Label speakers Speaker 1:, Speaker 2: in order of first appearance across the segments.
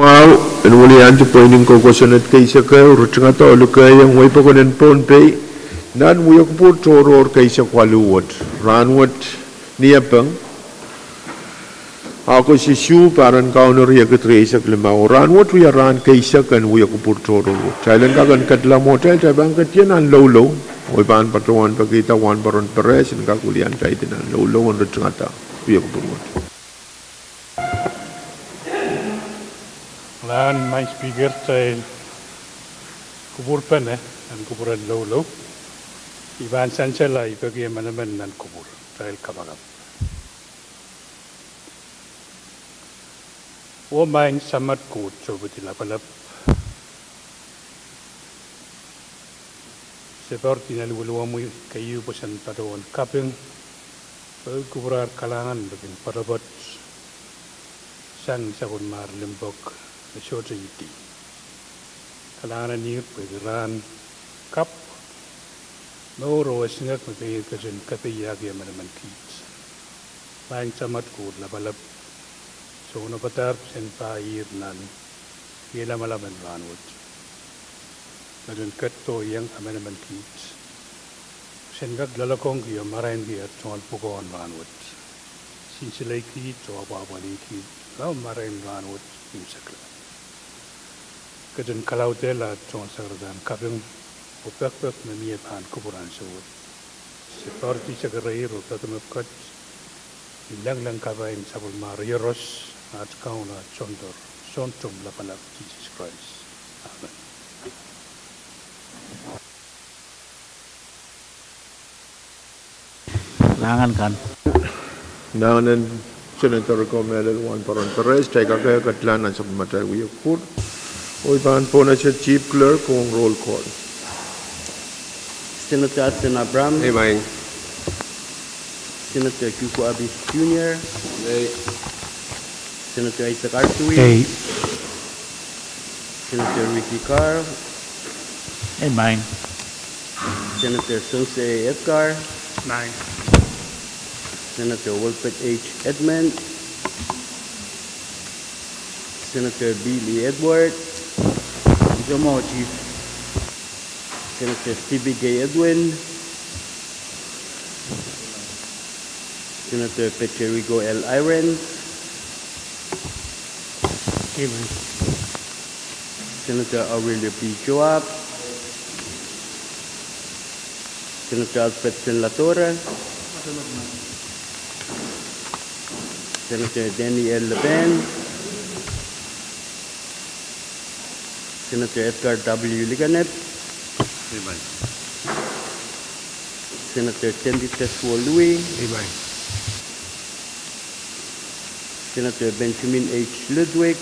Speaker 1: and wali anti pointing ko kosanat kay sa kayo rutsanga to lukayang way pa ko ng Pohnpei nan muyak po toror kay sa kwaluwat ranwat niya pang ako si Shu parang kaunor ya ketresa kelemaw ranwat wiya ran kay sa kan muyak po toror thailand kagan katla motel tabang katyan an low way pan patuan pagita wan baron peres and kakulian tay din an low on rutsanga ta muyak po
Speaker 2: Laan my speaker tayo kubur pa na ang kuburan low iban sansala ipagya manaman ng kubur tayo kabagap o main samat kut sobuti lapalap seperti naluluwa mo kayo po sa padawan kapeng pagkuburar kalangan baging parabat sang sabon mar limbok na short iti. Kailangan niyo pagkiran kap mauro singak magkaya kasi kapiyagya manaman kids. Maing samat ko labalab so napatar sen pair nan kila malaban ranwat. Nadun katto yang manaman kids. Sengak lalakong kiyo marain biya tungal pukawan ranwat. Sinsilay kids o ababali kids. Lau marain ranwat yung sakla. Kadang kalau tela cuma sekedar kapeng upek na niya pan kuburan suwot. Seperti segerai roda tempat lang kabain sabul mariros at kauna contor lapalap Jesus Christ. Amen.
Speaker 3: Langan kan.
Speaker 1: Nangan Senator Comel wan paron peres cai kakak katlan an sabul matai uyuk pur. Oy pan po na siya Chief Clerk kung roll call.
Speaker 4: Senator Adson Abram.
Speaker 1: Amen.
Speaker 4: Senator Kuku Abis Jr.
Speaker 1: Hey.
Speaker 4: Senator Isaac Artui.
Speaker 3: Hey.
Speaker 4: Senator Ricky Carr.
Speaker 3: Amen.
Speaker 4: Senator Sunse Edgar.
Speaker 2: Nine.
Speaker 4: Senator Wilfred H. Edmund. Senator Billy Edward. Jomo Chief. Senator Stevie Gay Edwin. Senator Pecherigo L. Irons.
Speaker 2: Amen.
Speaker 4: Senator Aurelio P. Joab. Senator Alfred Senlatora. Senator Danny L. Leben. Senator Edgar W. Liganet.
Speaker 2: Amen.
Speaker 4: Senator Tendi Teswo Louis.
Speaker 2: Amen.
Speaker 4: Senator Benjamin H. Ludwig.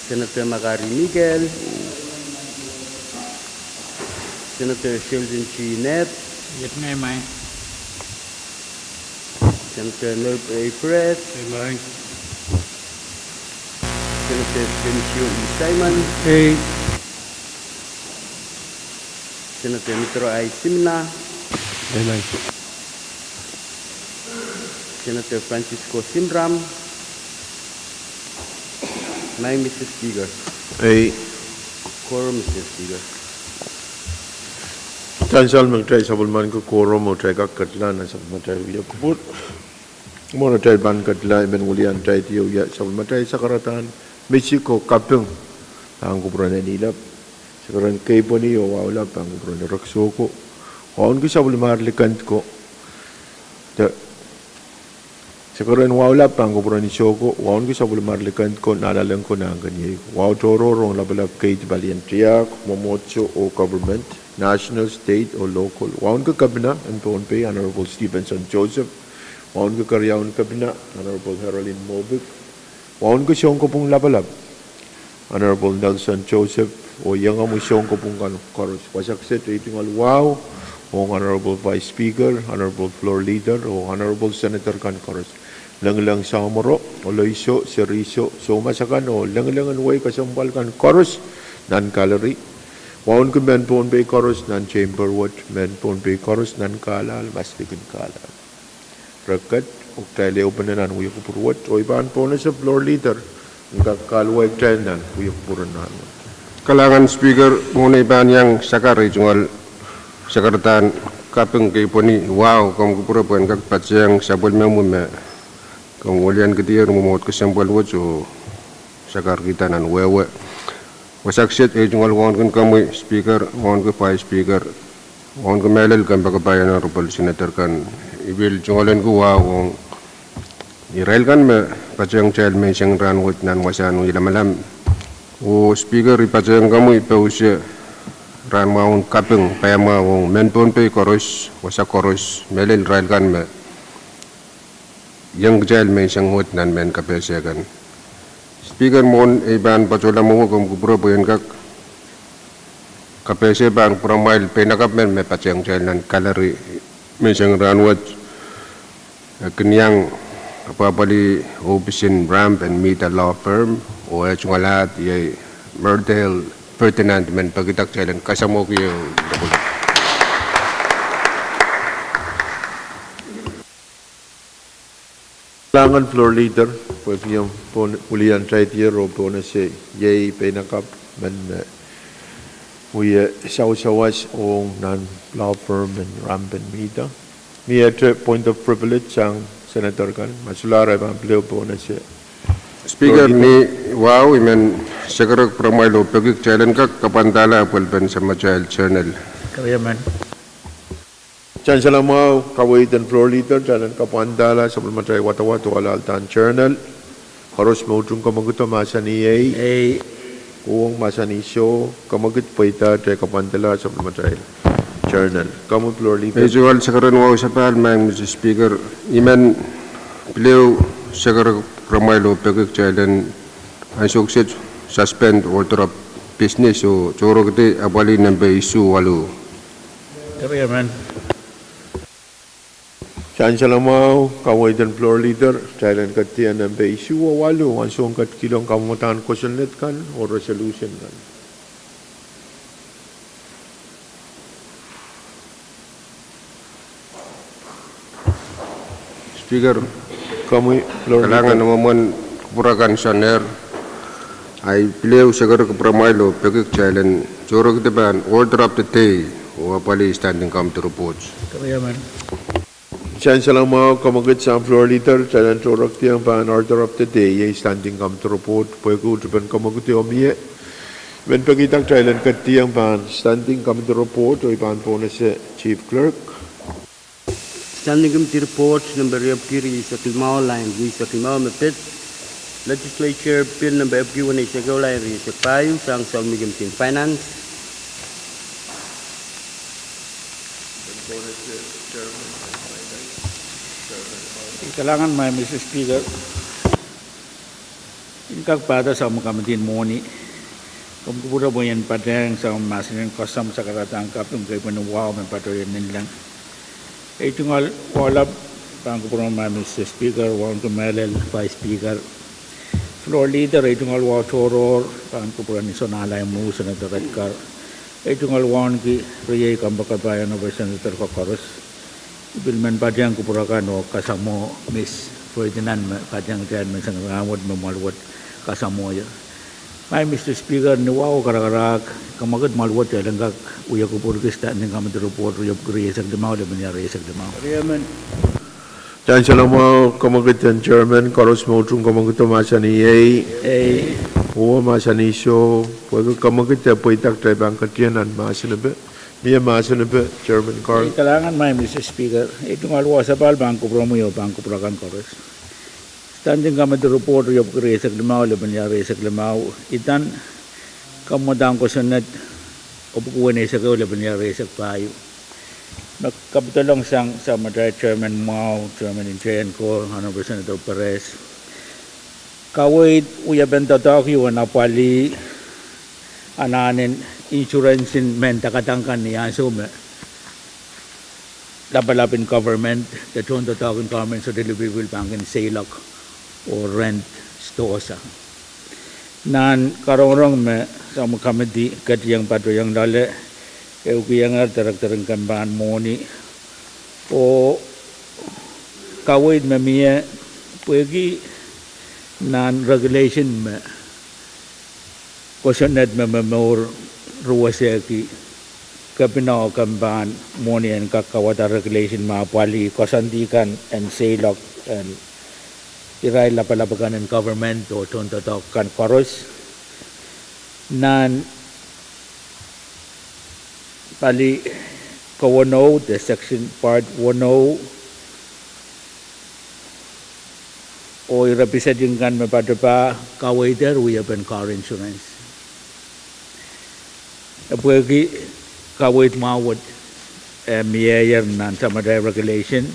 Speaker 4: Senator Magari Miguel. Senator Sheldon G. Nett.
Speaker 3: Yet ngay mai.
Speaker 4: Senator Nerv A. Perez.
Speaker 2: Amen.
Speaker 4: Senator Benicio E. Simon.
Speaker 2: Hey.
Speaker 4: Senator Mitro I. Simna.
Speaker 2: Amen.
Speaker 4: Senator Francisco Simram. My Mr. Speaker.
Speaker 1: Hey.
Speaker 4: Quorum, Mr. Speaker.
Speaker 1: Tansal magtay sabul man ko koro mo try katlan an sabul matay uyuk pur. Mo na try ban katla ben ulian try tiyo ya sabul matay sa karatan Mexico kapeng ang kuburan nilap. Sekarang kay po niyo wala pang kuburan raksoko. Kaon ko sabul marlikan ko. Sekarang wala pang kuburan ni Soko, waon ko sabul marlikan ko nalalang ko na ang ganyan. Wow tororong labalap kay Valiantia, Momocho o government, national, state o local. Waon ko kabina ang Pohnpei, Honorable Stevenson Joseph. Waon ko karyawan kabina, Honorable Heraldine Mobic. Waon ko siyong ko pong labalap, Honorable Nelson Joseph. O yang mo siyong ko pong karos. Wasakset, rating all wow. O Honorable Vice Speaker, Honorable Floor Leader, o Honorable Senator Kankaros. Lang sa amoro, o loiso, seriso, so masakan, o lang way kasampal kan karos, non-calorie. Waon ko men Pohnpei karos, non-chamber watch, men Pohnpei karos, non-kalal, mastikin kalal. Rakat, uk taile upanan uya kupurwat o iban po na sa floor leader nga kalwa iktanan uya kupurunan.
Speaker 5: Kalangan Speaker mengenai bahan yang sakar regional sakaratan kapeng ke poni wow kamu kupura puan kak paciang sabul memu me kemudian ketia rumot kesempal wojo sakar kita nan wewe wasaksiat regional wan kan kamu Speaker wan ke Vice Speaker wan ke melel kan bakabayan rupal senator kan ibil jongolen ku wow Israel kan me paciang child me sing ran wot nan wasanu ilamalam o Speaker ipacayang kamu ipausia ran maun kapeng payama wong men Pohnpei koros wasa koros melel rail kan me yang jail me sangot nan men kapesya kan Speaker mon iban pacola mo kom kupro boyen kak kapesya ban promail penakap men me pacayang jail nan kalari me sang ranwat kenyang apa bali operation ramp and meet a law firm o chungalat ye merdel pertinent men pagitak challenge kasamo ko yung
Speaker 1: Kalangan floor leader pwede yung ulian traitier o po na si yay penakap man uya sawas o nan law firm and ramp and meet mi point of privilege ang senator kan masulara ba pleo po na si
Speaker 5: Speaker ni wow imen sekarang promailo pagik challenge kak kapantala pulpen sama child channel
Speaker 3: Kaya man.
Speaker 1: Chan salam mau kawai dan floor leader jalan kapandala sebelum matrai wata-wata wala altan channel harus maudung kamaguto masani ay Pwuhng masani show kamagit paita tray kapandala sebelum matrai channel kamu floor leader
Speaker 5: visual sekarang wow sapal mang Mr. Speaker imen beliau sekarang promailo pagik challenge ay sukses suspend order of business so coro kete abali nambe isu walu
Speaker 3: Kaya man.
Speaker 1: Chan salam mau kawai dan floor leader jalan katian nambe isu walu langsung kat kilong kamutan question net kan or resolution kan
Speaker 5: Speaker
Speaker 1: kamu floor
Speaker 5: kalangan
Speaker 1: leader
Speaker 5: naman kupurakan saner ay beliau sekarang kepramailo pagik challenge coro kete ban order of the day o abali standing committee reports
Speaker 3: Kaya man.
Speaker 1: Chan salam mau kamagit sa floor leader jalan corak tiang pan order of the day yay standing committee report pwede utupan kamagit yung miye men pagitak jalan katiang pan standing committee report o ipan po na si chief clerk
Speaker 4: Standing Committee Report number of kiri sa Kilmao line di sa Kilmao mapit Legislature Bill number of kiwan sa Gawlay ri sa Pwuhng sang Salmigam Team Finance
Speaker 3: Kailangan may Mr. Speaker. Inkag pada sa mga kamatin mo ni kung kupura mo yan pateng sa masin kasam sa karatang kapung kay panuwaw may patuloy nilang. Ito nga wala pang kupura mo Mr. Speaker, wala kumelel, Vice Speaker. Floor Leader, ito nga wala choror, pang kupura ni Sonalay mo sa nagdaradkar. Ito nga wala ki riyay kambakabayan over Senator Kokoros. Bilman padang kupurakan o kasamo Miss Ferdinand padang diyan man sang ngamod mamalwat kasamo ya. May Mr. Speaker ni wow karakarak kamagad malwat ya langgak uya kupurkista ning kamad report uya kuriyesak demaw le banya reyesak demaw.
Speaker 4: Chairman
Speaker 1: Chan salam mau kamagit yan chairman karos maudung kamagit masani yay Pwuhng masani show pwede kamagit ya paitak tray bang katianan masani ba Mia masan ba Chairman Carl?
Speaker 3: Kailangan may Mr. Speaker. Ito nga luwa sa pal, bangko promo yo, bangko prakan koros. Standing kami di report yo resak lemaw, laban ya resak lemaw. Itan kamadang ko sa net, upukuan na isa ko, laban ya resak payo. Nagkapitalong sang sa Madrid Chairman Mao, Chairman Inchayan ko, Honorable Senator Perez. Kawait uya benta tayo na pali ananin insurance men takatangkan niya so labalapin government the chonto tawagin government so delivery will bangin sailok or rent stosa nan karorong me sa mga kamedi katiyang pato yang dale eukiyang tarak-tarang kambahan moni o kawit mamia Pwuhng non-regulation me kosanat mamamor ruwaseki kapinaw kamban monian kakawata regulation mapali kosandikan and sailok and iray lapalabagan ng government o tuntotokan koros nan pali kawano the section part 10 o representing kan mapadapa kawaiter we have car insurance. Pwuhng kawait mawat miyayer nan samadai regulation.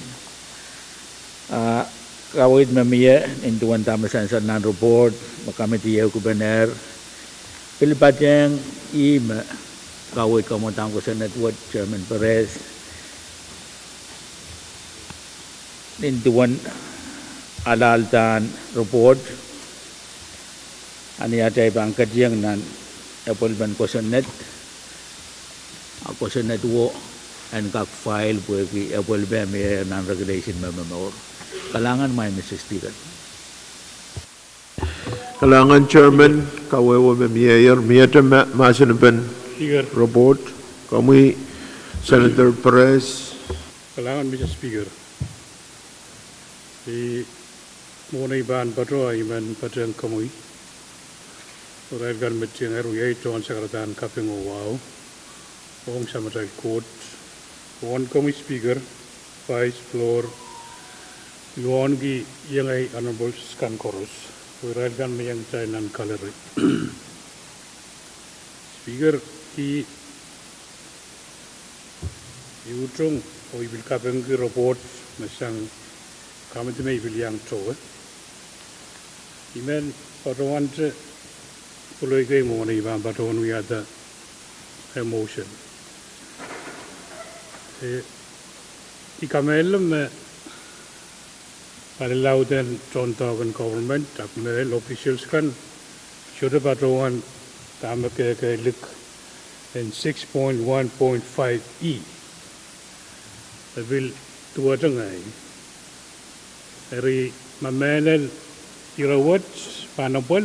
Speaker 3: Kawait mamiya intuan tamasan sa nan report makamitiyaw kubaner Pilipatyang ima kawait kamotang ko sa network Chairman Pahrek intuan alaltan report ani atay bangkat yang nan apple ban kosanet ako sa netwo and kak file Pwuhng apple ba may nan regulation mamamor kalangan may Mr. Speaker.
Speaker 1: Kalangan Chairman kawewa mayor miyata masanapan
Speaker 2: Speaker.
Speaker 1: report kami Senator Pahrek.
Speaker 2: Kalangan Mr. Speaker. Di Munay ban patro iman patang kamuy. Uray gan metin eru yai tuan sakaratan kaping wow. Pwuhng samatay court. One kamuy Speaker. Vice floor. Yuan gi yang ay honorable scan chorus. Uray gan mayang chay nan kalari. Speaker ki yutrong o ibil kaping ki report masang kami tu may bilyang to. Imen patuan se puloy kay mo na ibang patuan we had emotion. Ikamelum palilauden tontogan government apmel officials kan should patuan tama kay lik in 6.1.5e. Will tuwatang ay eri mamanel irawat panapol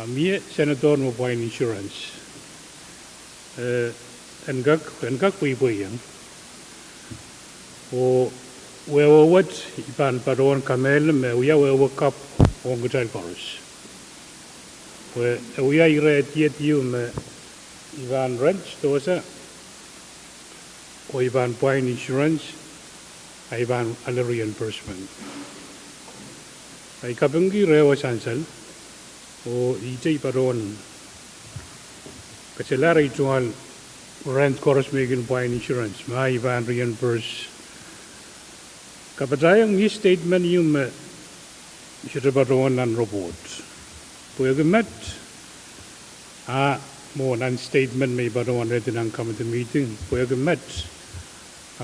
Speaker 2: amie senator mo point insurance engak Pwuhng o wewat ipan paron kamel me uya wewakap on gutal chorus we uya ire tiet you me ivan ranch tosa o ivan point insurance ivan salary reimbursement ay kabangi rewa sansal o ite paron kaselara itual rent chorus megin point insurance ma ivan reimburse kapatayang ni statement yung siya paron nan report Pwuhng met mo nan statement may paron retin ang committee meeting Pwuhng met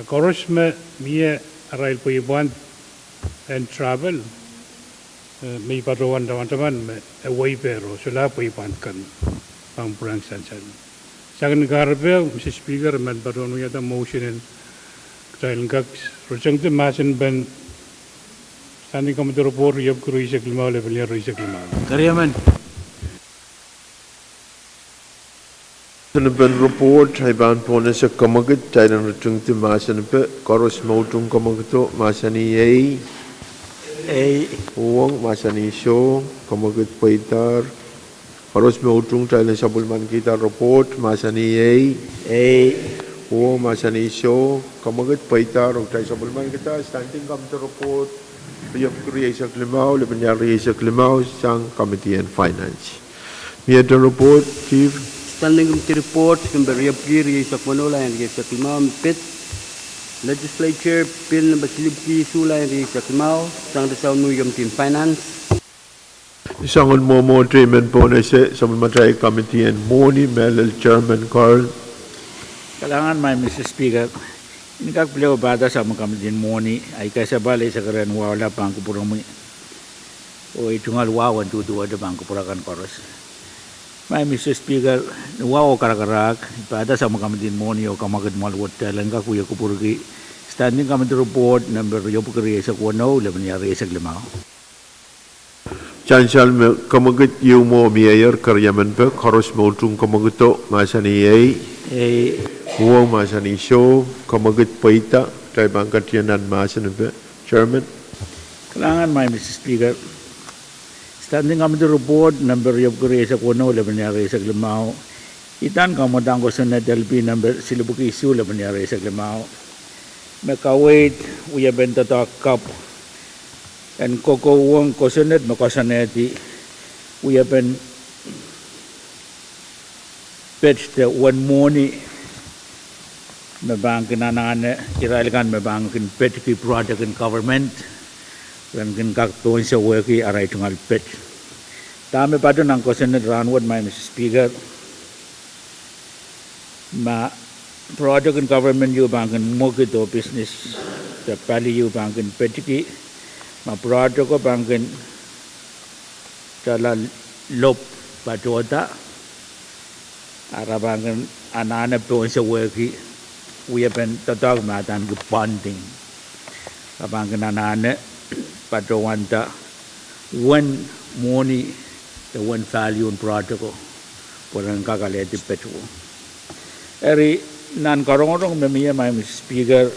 Speaker 2: chorus me miya aral Pwuhng and travel may paruan teman-teman away pero sila Pwuhng kan pangpurang sansan. Sakan garbe Mr. Speaker man paruan yata motion and kail kak rojang te masin ben standing committee report yap kruisa klima level ya kruisa klima.
Speaker 3: Karyaman.
Speaker 1: Senapan report ay ban po na sa kamagat tayo ng rojang te masin pe koros mautong kamagato masani ay Pwuhng masani show kamagat paitar harus mautung tayo ng sabulman kita report masani Pwuhng masani show kamagat paitar og tayo sabulman kita standing committee report riyap kriya klimaw lebanyan riya klimaw sang committee and finance miya the report chief
Speaker 4: Standing committee report number riyap riya Manola and riya klimaw pit Legislature Bill number Silipki Sulay Ri Sakimao sang Dasao Nuyam Team Finance.
Speaker 1: Isang mo treatment po na siya sa Matay Committee and Moni Melel Chairman Carl.
Speaker 3: Kalangan may Mr. Speaker. Inikak beliau bata sa mga committee Moni ay kasabali sa karen wala pang kupurang mo. O itungal wawan tutuwa da pang kupurakan koros. May Mr. Speaker, wawo karakarak bata sa mga committee Moni o kamagad malwat talang kakuya kupurgi Standing Committee Report number Yopukari sa Kuano, laban niya sa Glimao.
Speaker 1: Chansal me kamagit yu mo miayer karyaman pe koros mautung kamagito masani ay uang masani show kamagit paita tay bangkat yanan masani pe Chairman.
Speaker 3: Kailangan may Mr. Speaker. Standing Committee Report number Yopukari sa Kuano, laban niya sa Glimao. Itan kamodang ko sa NEDLP number Silubukisu, laban niya sa Glimao. Makawait, uya benta ta kap. And koko uang kosanet makasaneti we have been pitched one morning mabang kinanane irailan mabang kin petki project in government dan kin kaktuan sa worki aray tungal pitch tama pa doon ang kosanet ranward my Mr. Speaker ma project in government yu bangkin mokito business the pali yu bangkin petki ma project ko bangkin jalan lop patota ara bangkin anana po sa worki we have been tatag matan ke bonding bangkin anana patowanta one money the one value in project ko porang kakaleti petu eri nan karong memiya my Speaker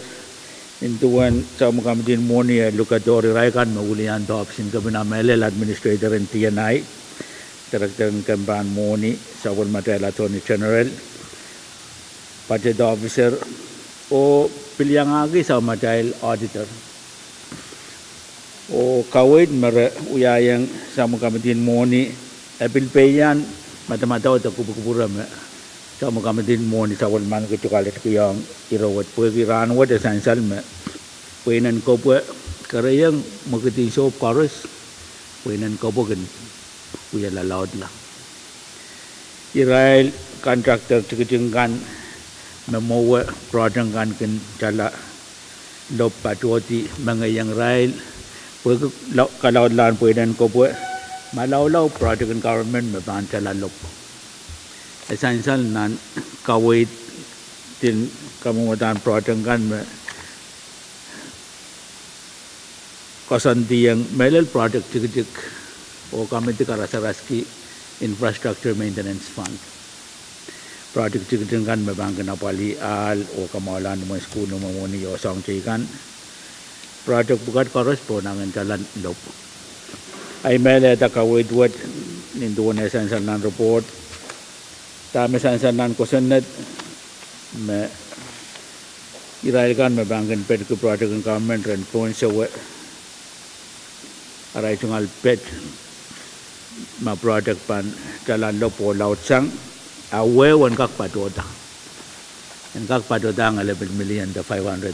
Speaker 3: into one sa mukamdin mo niya Kadkadaur raikan maulian to option ka binamel administrator and TNI director ng campaign mo ni sa Walmatel Attorney General budget officer o pilyangagi sa Walmatel auditor o kawit mara uyayang sa mukamdin mo ni epilpayan matamataw ta kubukubura sa mukamdin mo ni sa Walman kitukalit kiyang irawat pagkiran wat esansal me pwuhng ko po karayang magkiting so pares pwuhng ko po gan kuya lalawad lang Israel contractor tikitingkan memowa project kan kin jala lop patoti mga yang rail pwag kalawad lan pwuhng ko po malawlaw project in government maban jala lop esansal nan kawait tin kamutan project kan kasanti yang melel project tikitik o kamiti karasaraski infrastructure maintenance fund project tikitik kan mabangkan apali al o kamalan mo school mo ni o song chikan project bukat karos po nangan jalan lop ay mele ta kawait wat ninduan esansal nan report tama sansanan kosanet me iraikan me bangkan pet ku project in government ren pon sa aray tungal pet ma project pan jalan lo po laut sang awe wan kak patota en kak patota ang 11 million to 500,000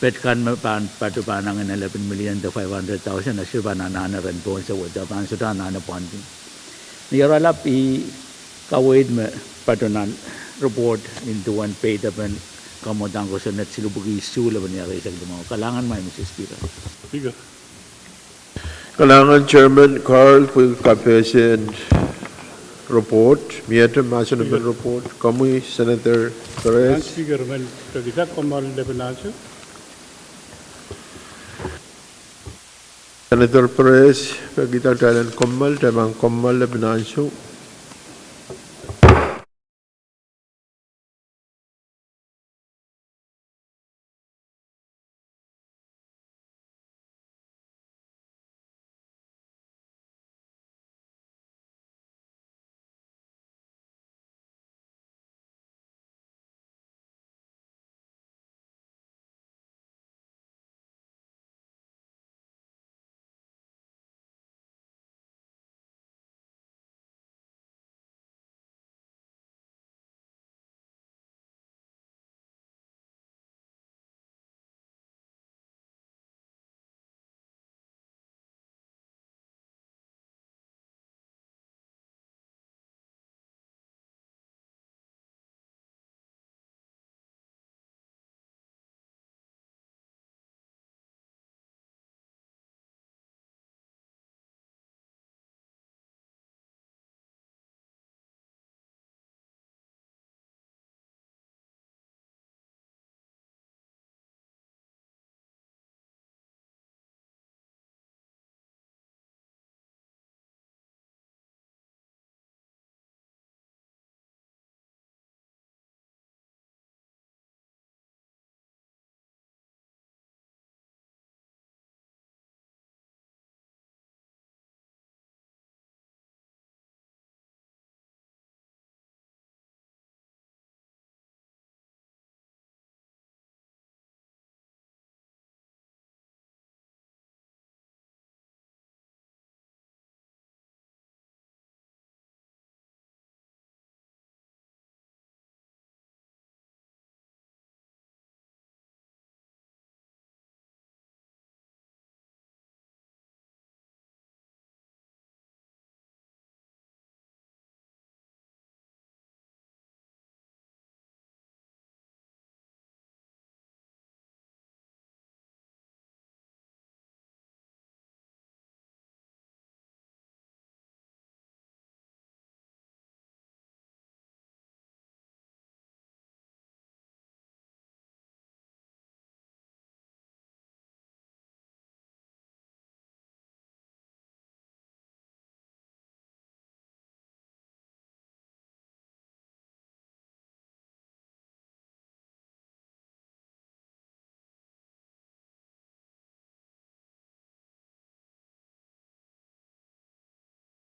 Speaker 3: pet kan me pan patu panang 11 million to 500,000 asir banana ren pon sa wada pan sudah nana ponding niralap I kawid me patunan report into one paid up and kamodang ko sa net Silubukisu laban niya sa Glimao. Kalangan may Mr. Speaker.
Speaker 2: Speaker.
Speaker 1: Kalangan Chairman Carl will and report miyata masunod report kamu Senator Perez.
Speaker 2: Speaker man kita komal lebanansu
Speaker 1: Senator Perez kita dalan komal tamang komal lebanansu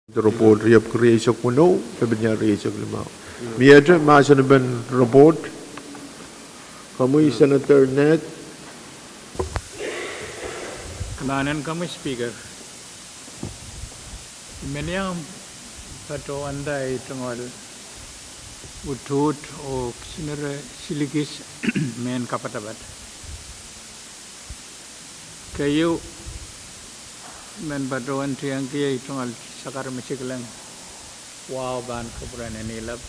Speaker 1: The report riap creation kuno, pebenya creation limau. Miadre masan ben report. Kamu Senator Ned.
Speaker 3: Kanan kami speaker. Menyang pato andai tunggal utut o sinere siligis men kapatabat. Kayu men pato antriang kaya tunggal sakar mesiklang wow ban kapuran nilap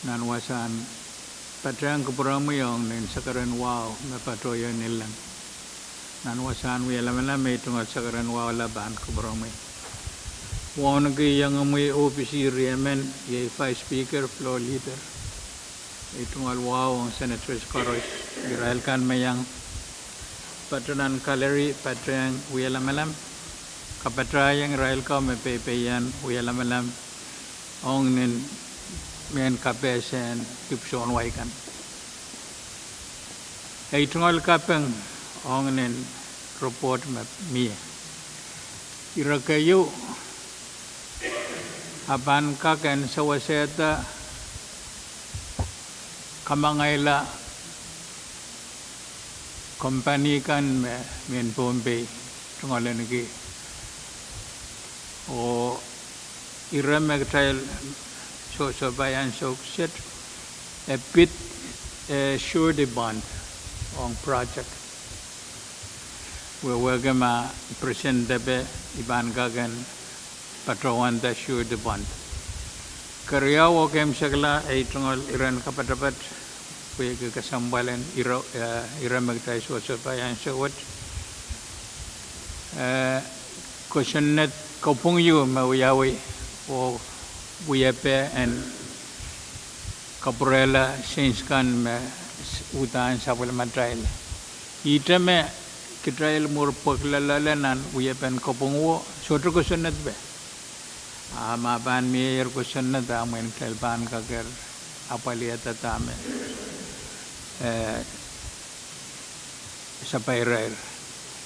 Speaker 3: nanwasan patrang kapuran mo yung nin sakaran wow me pato yung nilang nanwasan wi alam tunggal sakaran wow laban kapuran mo. Wan ke yang amui OPC Riemen, ye five speaker, floor leader. Itu ngal wow, Senator Skoros, Israel kan mayang patronan kaleri, patrang wialamalam, kapatra yang Israel kau mepepeyan wialamalam, ong nen men kapesen tipson waikan. Itu ngal kapeng, ong nen report map mie. Irakayu apan kaken sawaseta kamangayla company kan men Pohnpei tungalan lagi o iramag trial so bayan so set a bit sure the bond on project we gama present debe iban kagan patrawan da sure the bond. Karya wakem segala tungal iran kapatapat kuya kasambalan ira magtay so payan sawat question net Pwuhng yu mawiyawi o buyape and kaporela since kan utan sa matray itame kitrail mur paglalanan buyapen Pwuhng wo so question net be mapan mayor question na damen kelban kager apaliyata tame sa pairer.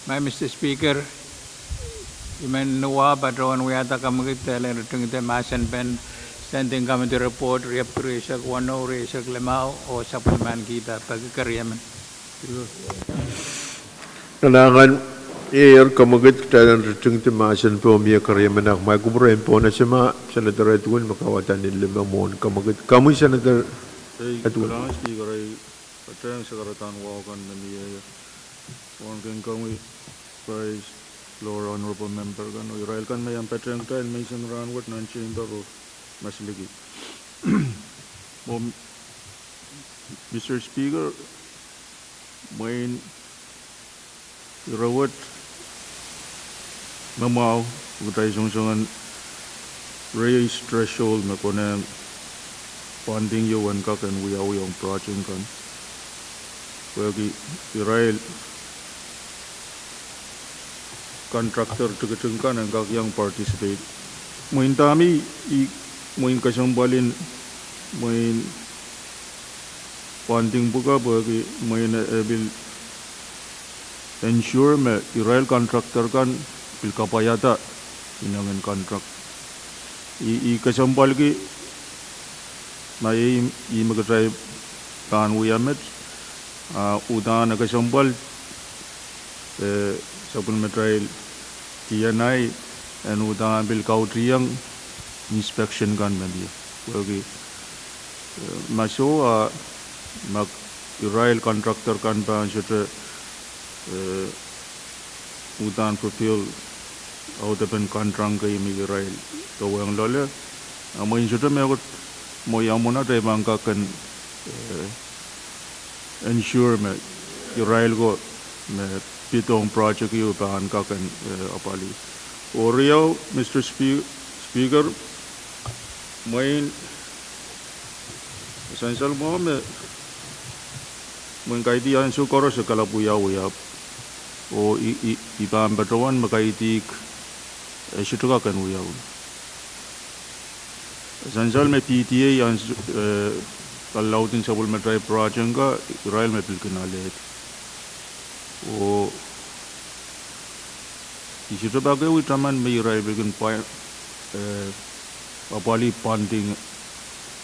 Speaker 3: My Mr. Speaker, iman nuwa patrawan wiyata kamagitele retungite masan ben sending committee report riap resak wano resak lemau o supplement kita pagkariaman.
Speaker 1: Kailangan kamagit tayo ng timasan po miya karya manak may kubrain po na siya Senator Edwin makawatan nila mamon kamagit kamu Senator Edwin.
Speaker 6: Kailangan speaker ay patrang sa karatan wakan na miya wan kan kami prize floor honorable member kan o Israel kan may ang patrang tayo Mason Ranward ng chamber o masiligi. Mr. Speaker, may irawat mamaw utay sungsungan raise threshold na kone funding yuwan ka kan uyang project kan wagi Israel contractor tugateng kan ang kakyang participate muin tami muin kasambalin muin funding buka bagi muin able ensure me Israel contractor kan pilkapayata inangan contract i kasambal ki mai i magdrive kan uyamet udan kasambal sabun metrail kianai and udan bil kautriang inspection kan media bagi maso mag Israel contractor kan pa siya udan fulfill out of an contract kay Israel to ang lole mo insuta me ako mo yamona tay bangka kan ensure me Israel go me pitong project yu pahan ka kan apali oriyo Mr. Speaker mo in essential mo me mo kay di an su koro sa kalabuya o ibang batawan makaitik situka kan uyaw. Sansal may PTA yang kalau tin sabul matray project ka Israel may pilkinalet. O isito bagay utaman may Israel pilkin apali panding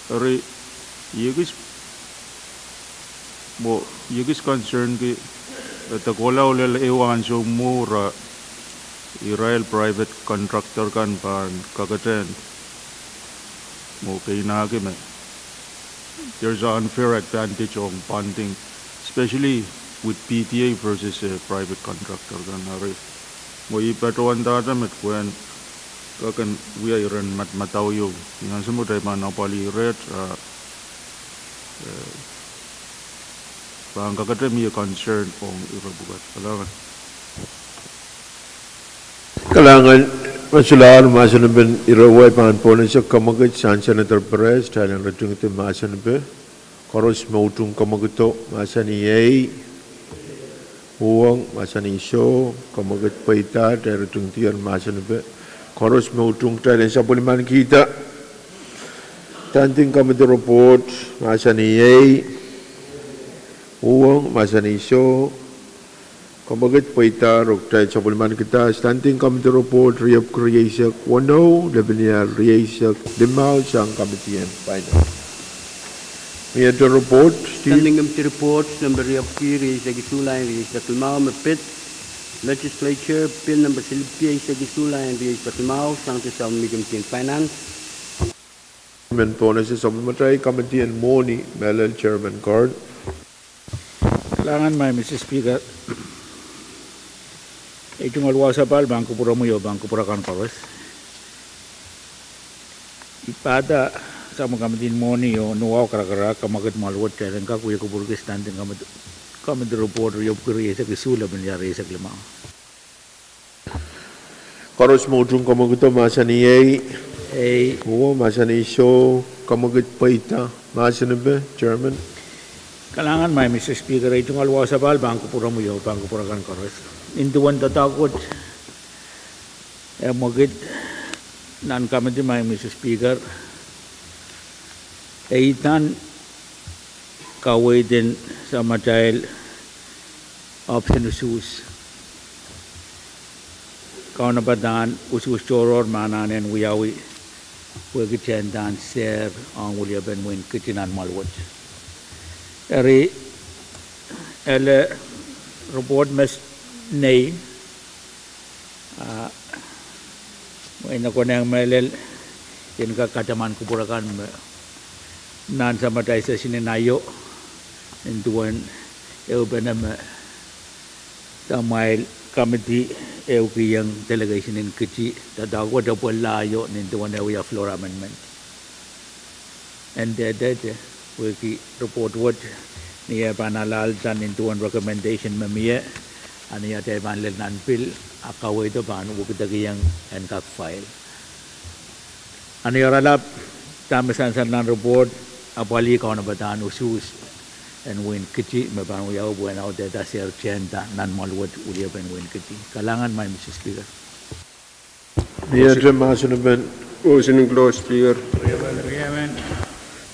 Speaker 6: are yegis concern ki takola ulel ewan so mura Israel private contractor kan pan kakaten mo kainagi me. There's an unfair advantage of funding, especially with PTA versus a private contractor kan hari. Mo ipatuan data met kwen kakan we are ran mataw yung yang semua dari mana pali red bang kakaten mi concern pong irabugat kalangan.
Speaker 1: Kalangan masular masan ben irawai pan ponen sa kamagat san Senator Perez talang ratung ito masan be koros mautung kamagato masan iyay Pwuhng masan iso kamagat paita talang ratung tiyan masan be koros mautung talang sa puliman kita tanting kamagato report masan iyay Pwuhng masan iso Kamagat paita rokta sapulman kita standing committee report riap kriyasak wano lebenya riyasak limaw sang committee and final. We had the report.
Speaker 4: Standing committee report number riap kriyasak isulan riyasak limaw mapit Legislature bill number silpi riyasak isulan riyasak limaw sang sa committee and finance.
Speaker 1: Men bonus sa supplementary committee and Moni Melon Chairman Card.
Speaker 3: Kailangan may Mr. Speaker. Itong alwasapal, Bangko Puramuyo, Bangko Purakan Pares. Ipada sa mga kamatin mo niyo, nuwaw karakara, kamagat malwat, kailan ka kuya kuburga standing kamatin report, riyop kuriya sa kisula, banyari sa klimaw.
Speaker 1: Karos mo itong kamagito, masan iyay. Oo, masan iso, kamagat paita, masan ba, Chairman?
Speaker 3: Kailangan may Mr. Speaker, itong alwasapal, Bangko Puramuyo, Bangko Purakan Pares. Induan tatakot magit nan kamati may Mr. Speaker itan kaway din sa matayal option usus kaw na badan usus choror mananen wiyawi wagi chandan ser ang ulia ben win kitinan malwat eri ele report mes Nay, may nakunang melel, yan kakataman ko purakan nan sa matay sa sininayo, induan benam tamay committee kiyang delegation in Kichi, tadago da po layo ninduan ya floor amendment. And that wiki report what niya panalal dan induan recommendation mamiya. Ano yata yung manlil nanpil, akaway ito paano bukitagiyang NCAC file. Ano yung ralap, tamisan-san ng report, apali ka na bataan usus, and win kichi, may paano yaw buwan ako deta sir chenta, nan-malwad uliya pa win kichi. Kalangan may Mr. Speaker.
Speaker 1: Niya masan ben.
Speaker 5: Motion close, Speaker.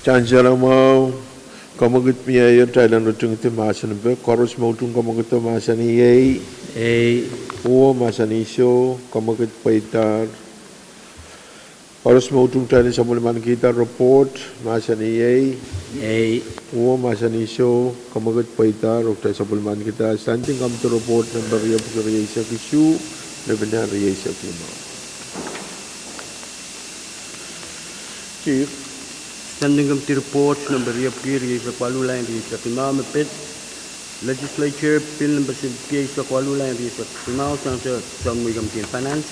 Speaker 1: Chancellor mo. Kamagat miya yun talang ratung ito masan ba koros mo itong kamagat ito masan iyay. Oo, masan iso, kamagat paitar. Koros mo itong talang sa mulaman kita report, masan iyay. Oo, masan iso, kamagat paitar, rukta sa mulaman kita. Standing committee report number riap kriyasak issue, lebenya riyasak lima. Chief.
Speaker 4: Standing committee report number riap kriyasak walulay riyasak limaw mapit Legislature bill number silpi riyasak walulay riyasak limaw sang sa committee and finance.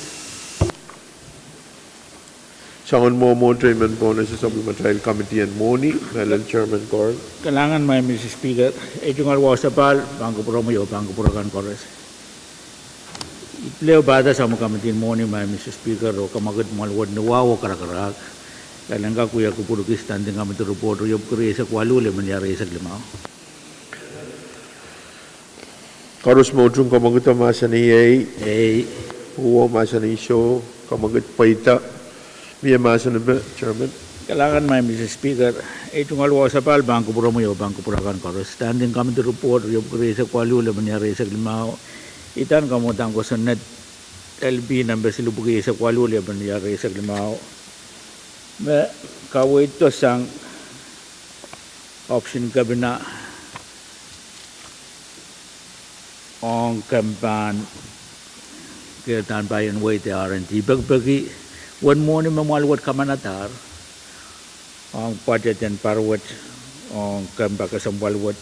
Speaker 1: Sangon mo treatment bonus sa supplementary committee and Moni Melon Chairman Card.
Speaker 3: Kailangan may Mr. Speaker, itong alwasapal, Bangko Puramuyo, Bangko Purakan Pares. Itleo bada sa mga committee and Moni may Mr. Speaker, o kamagat malwad nuwaw o karakarak. Kailan ka kuya kupulukis standing kami ito report o yung kuriya sa kwaluli manyari sa limaw.
Speaker 1: Karos mo itong kamagat masan iyay. Oo, masan iso, kamagat paita. Miya masan ba, Chairman?
Speaker 3: Kailangan may Mr. Speaker, itong alwasapal, Bangko Puramuyo, Bangko Purakan Pares. Standing kami ito report o yung kuriya sa kwaluli manyari sa limaw. Itan kamutang ko sa net LB number silubugi sa kwalu le ban ya re sa limao me kawai to sang option kabina on kampan ke tan bayan way te RNT bagi one morning mamalwat kamanatar on budget and parwat on kambaka sambalwat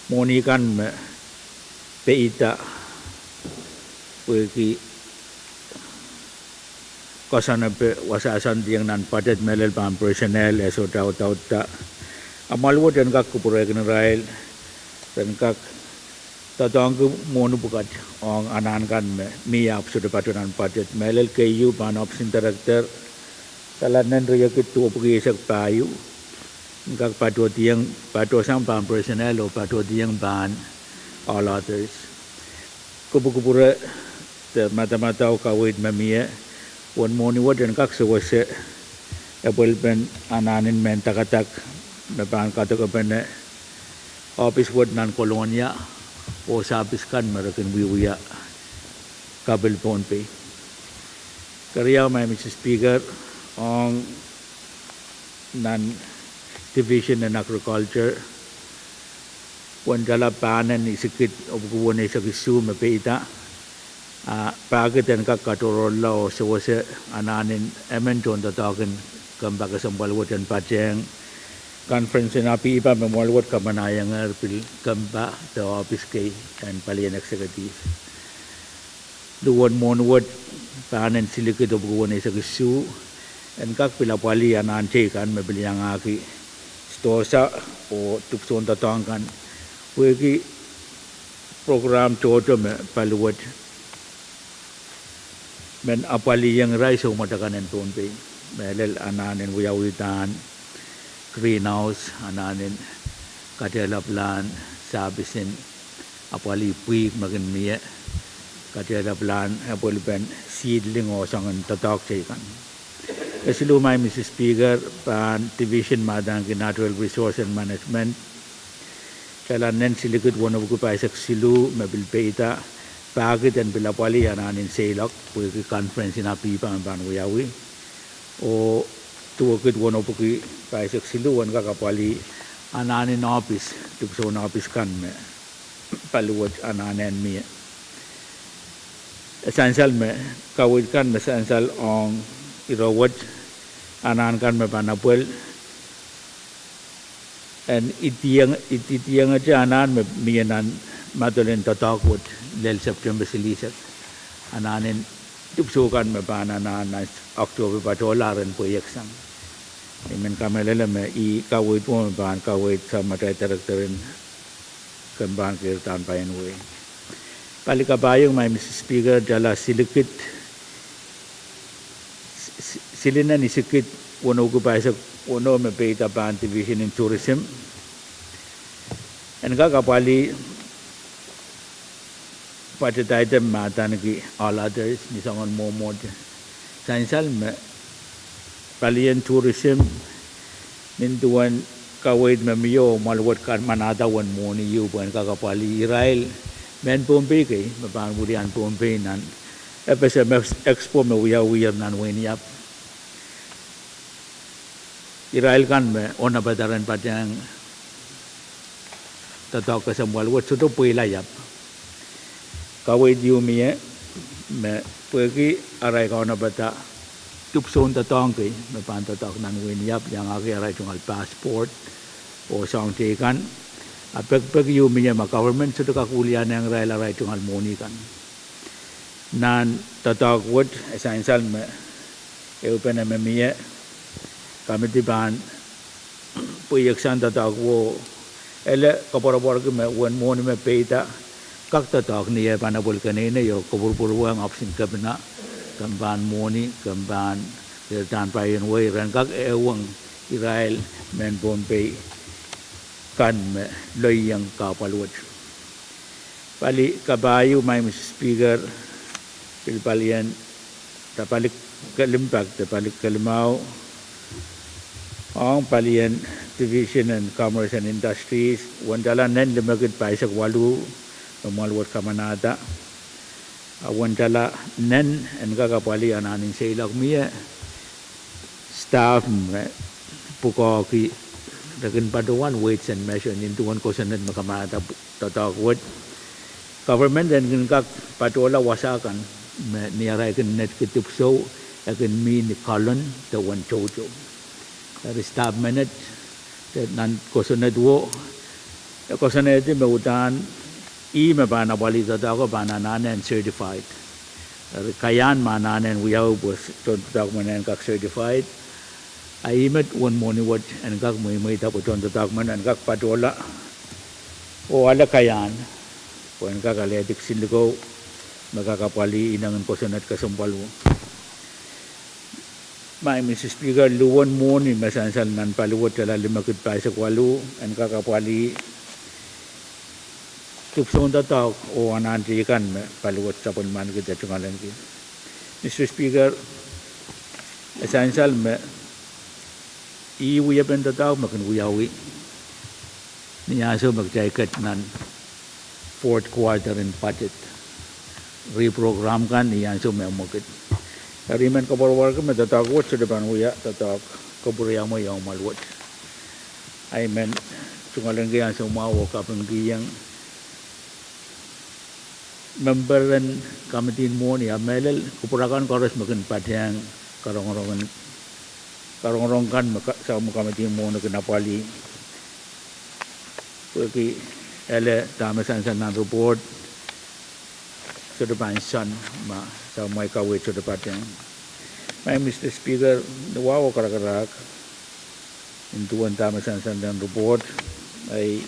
Speaker 3: moni kan me peita weki kasana pe wasasan diang nan padet melel pam personnel eso tau ta amalwo dan kak kupura general dan kak tatang ku monu bukat ong anan kan me mi ap sudah patunan padet melel KU pan option director talanan raya kitu pergi sak payu kak patu diang patu sang pam personnel o patu diang ban all others kupura te mata-mata kawit memia one morning what and kak sewase apel pen ananin men takatak mepan katok pen office word nan kolonia o sabis kan merakin wiya kabel Pohnpei karya my Mr. Speaker on nan division in agriculture one jala panen isikit obguwan isakisu mepeita Pahrek dan Kadkadaur law sewase ananin ementon tatakin kambaka sambalwat dan Pwuhng conference na pipa memwalwat kamanayang pil kamba the office kay dan palian executive duwan monwat panen silikid obguwan sa gisu and kak pilapali anan kan mebili ang aki stosa o tupson tatangkan weki program toto me paluwat men apali yang rai so matakanen Pohnpei melel ananen wiyawitan greenhouse ananen kadalaplan sabisin apali Pwuhng magin miye kadalaplan apol ben seedling o sangan tatak kan kasi lumay Mr. Speaker pan division madang natural resource and management kailanen silikid one of kupaisak silu mabilpeita Pahrek dan pilapali ananin selak pergi conference na pipa ban wiyawi o tuwakit wono pergi paisak siluan kakapali ananin office tupso na office kan me paluwat ananen mi essential me kawit kan me essential on irawat anan kan me panapel and itiyang aja anan me miyanan matulen tatakot lel September silisat ananin tupsukan me panana na October patolaran proyek sang imen kamelele me I kawit mo ban kawit sa matay directorin kamban kirtan payan we palikabayong may Mr. Speaker dala silikit silinan isikit wono ko pa sa wono me peita pan division in tourism and kakapali pada item mata nagi all others ni sangon momod sansal me palian tourism ninduan kawait mamiyo malwat kan manada wan moni yu buan kakapali Israel men Pohnpei kay mapang budian Pohnpei nan FSMTC expo me wiya nan weniap Israel kan me ona badaran Pwuhng tatak kasambal wat sudo puilayap kawait yu miye me pergi arai kauna bata tupson tatang kay me pan tatak nan weniap yang aki arai tungal passport o sang tekan apek yu miye ma government sudo kakulian yang arai tungal moni kan nan tatak wat essential me eupen me miye kami tiban puyeksan tatak wo ele kapor ke me wan moni me peita kak tatak niya panabol kanina yo kubur-buruang option kabina kamban moni kamban kirtan payan way ran kak ewang Israel men Pohnpei kan me loyang kapalwat pali kabayo may Mr. Speaker pilpalian tapalik kalimpag tapalik kalimao ang palian division and commerce and industries wandalan nen lemagid pa isak walu pemalwat kamanada awan tala nen en kakapali ananin sa ilag miya staff puko ki dagan paduan weights and measure nintuan ko sanad makamata tatakwad government dan kak patola wasakan niaray kan net kitupso akan mi ni kolon tawan chojo dari staff minute nan ko sanad wo ko sanad ti mautan mabana bali tatako banananen certified kayan mananen wiyaw bos document kak certified aimet one money what and kak may tapo ton document and kak patola o ala kayan kuan kak aletik sinligo magkakapali inangan ko sanat kasumpalo may Mrs. Speaker luwan mo ni masansal nan paluwat tala limakit pa sa kwalo and kakapali tupsong tatak o anantikan paluwat sa punman kita chungalan ki Mr. Speaker esansal me iuyapen tatak makin uyawi niyaso magtaykat nan fourth quarter in budget reprogram kan niyaso me umukit kariman kabarwar ka matatakot sa depan uya tatak kaburaya mo yung malwat I mean chungalan kaya sa umawa kapang giyang memberan kamitin mo ni amelel kupurakan koros makin patyang karong-rongan sa kamitin mo na kinapali porque ele tamasan sa nan report sa depan son ma sa may kawit sa depan may Mr. Speaker nawawa karakarak intuan tamasan sa nan report ay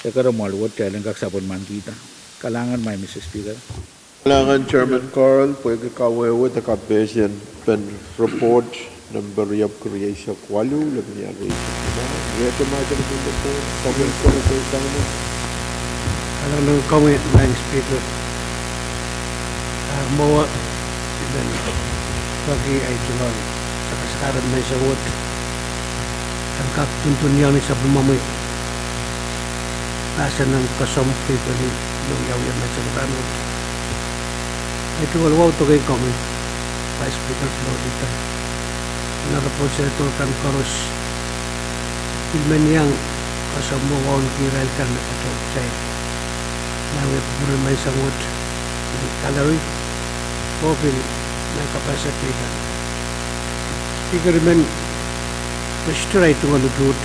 Speaker 3: sa karamalwat kailan kaksapon man kita kalangan may Mr. Speaker.
Speaker 1: Kalangan Chairman Carl, pwede kawewe the kapesyan pen report number of creation kwalu labi niya rin. Ito matin ng report, comment ko na sa isang mo.
Speaker 7: Alam ng comment ng Speaker. Mawa dan bagi ay tulad sa kasaran may sagot. Ang kaptuntun niya ni sa bumamoy. Asa ng kasompi ko ni yung yaw-yaw na sa lugar mo. Ito walwaw to kay comment. Vice Speaker Florida. Narapod sa ito kan koros. Ilman niyang kasamuwaw kiral kan na patog sa'yo. Nawe puro may sangot. Kalari. Popil may capacity kan. Speaker man try to aludut.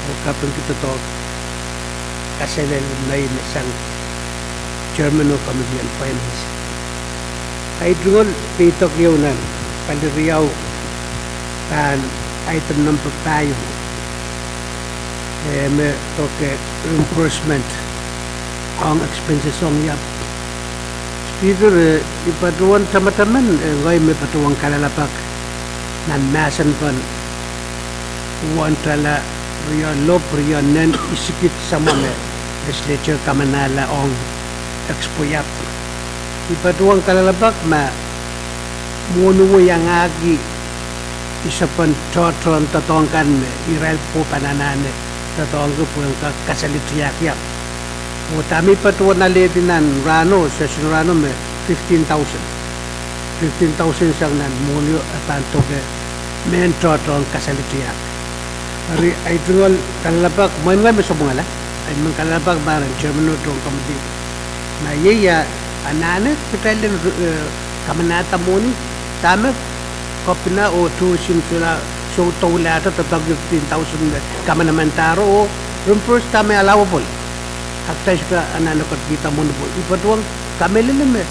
Speaker 7: O kapag kita talk. Kasi na isang Chairman of Committee on Finance. Ay drungol pitok yun paliriyaw kan item number tayo may toke reimbursement ang expenses ang yap. Speaker ipatuan sama-taman ngay may patuwang kalalapak nan masan pan uwan tala riyan lop riyan nen isikit sama me Legislature kamanala ong expuyap. Ipatuang kalalabak ma munuwo yang agi isa pan totron tatongkan me iral po pananane tatong ko po yung kasalitriyak-yak. O tami patuan na ledinan rano session rano me 15,000 siyang nan munyo at anto ke men totron kasalitriyak. Ari ay tungol kalalabak mo nga may subungala ay mengkalabag barang Chairman ng committee na iya anane kita len kamanata mo ni tama kopina o tuition sila so tawlata tatag 15,000 kamanamantaro o first tama allowable hakta ka anano kat kita mo po ipatuang kami len me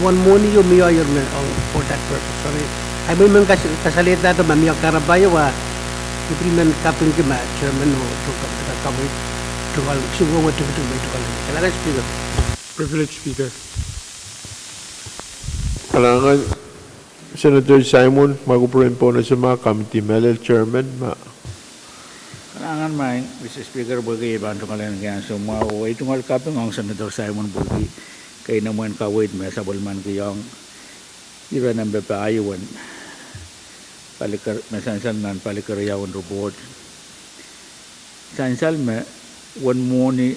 Speaker 7: one money yung mayor na for that purpose sorry ay may mga kasalita to mamiyak karabayo wa ipriman kapin kima Chairman o to kami Tugal, siguro mo tugal. Kailangan Speaker.
Speaker 6: Privilege Speaker.
Speaker 1: Kalangan Senator Simon, magupruin po na sa mga committee melel chairman.
Speaker 3: Kalangan may Mr. Speaker bagi bantu kalian kaya semua o itong kaping ang Senator Simon bagi kay naman kawit may sabulman kayong ira ng BPI-1 palikar mesansal nan palikarayawan report. Sansal me one morning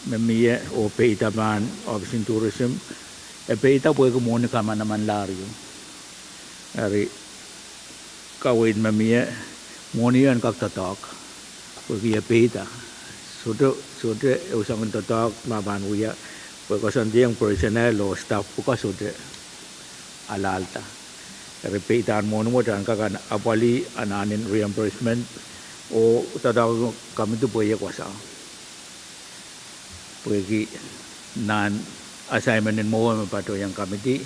Speaker 3: mamiya o peitaman of tourism peita pwe ko moni kama naman lario ari kawin mamia moni an kak tatak pwe kia peita sudo usang tatak maban uya pwe ko sandiang personnel o staff puka sudo alalta ari peita an moni mo tan kakan apali ananin reimbursement o tatak kami tu pwe ya kuasa pwe ki nan assignment in mo pato yang committee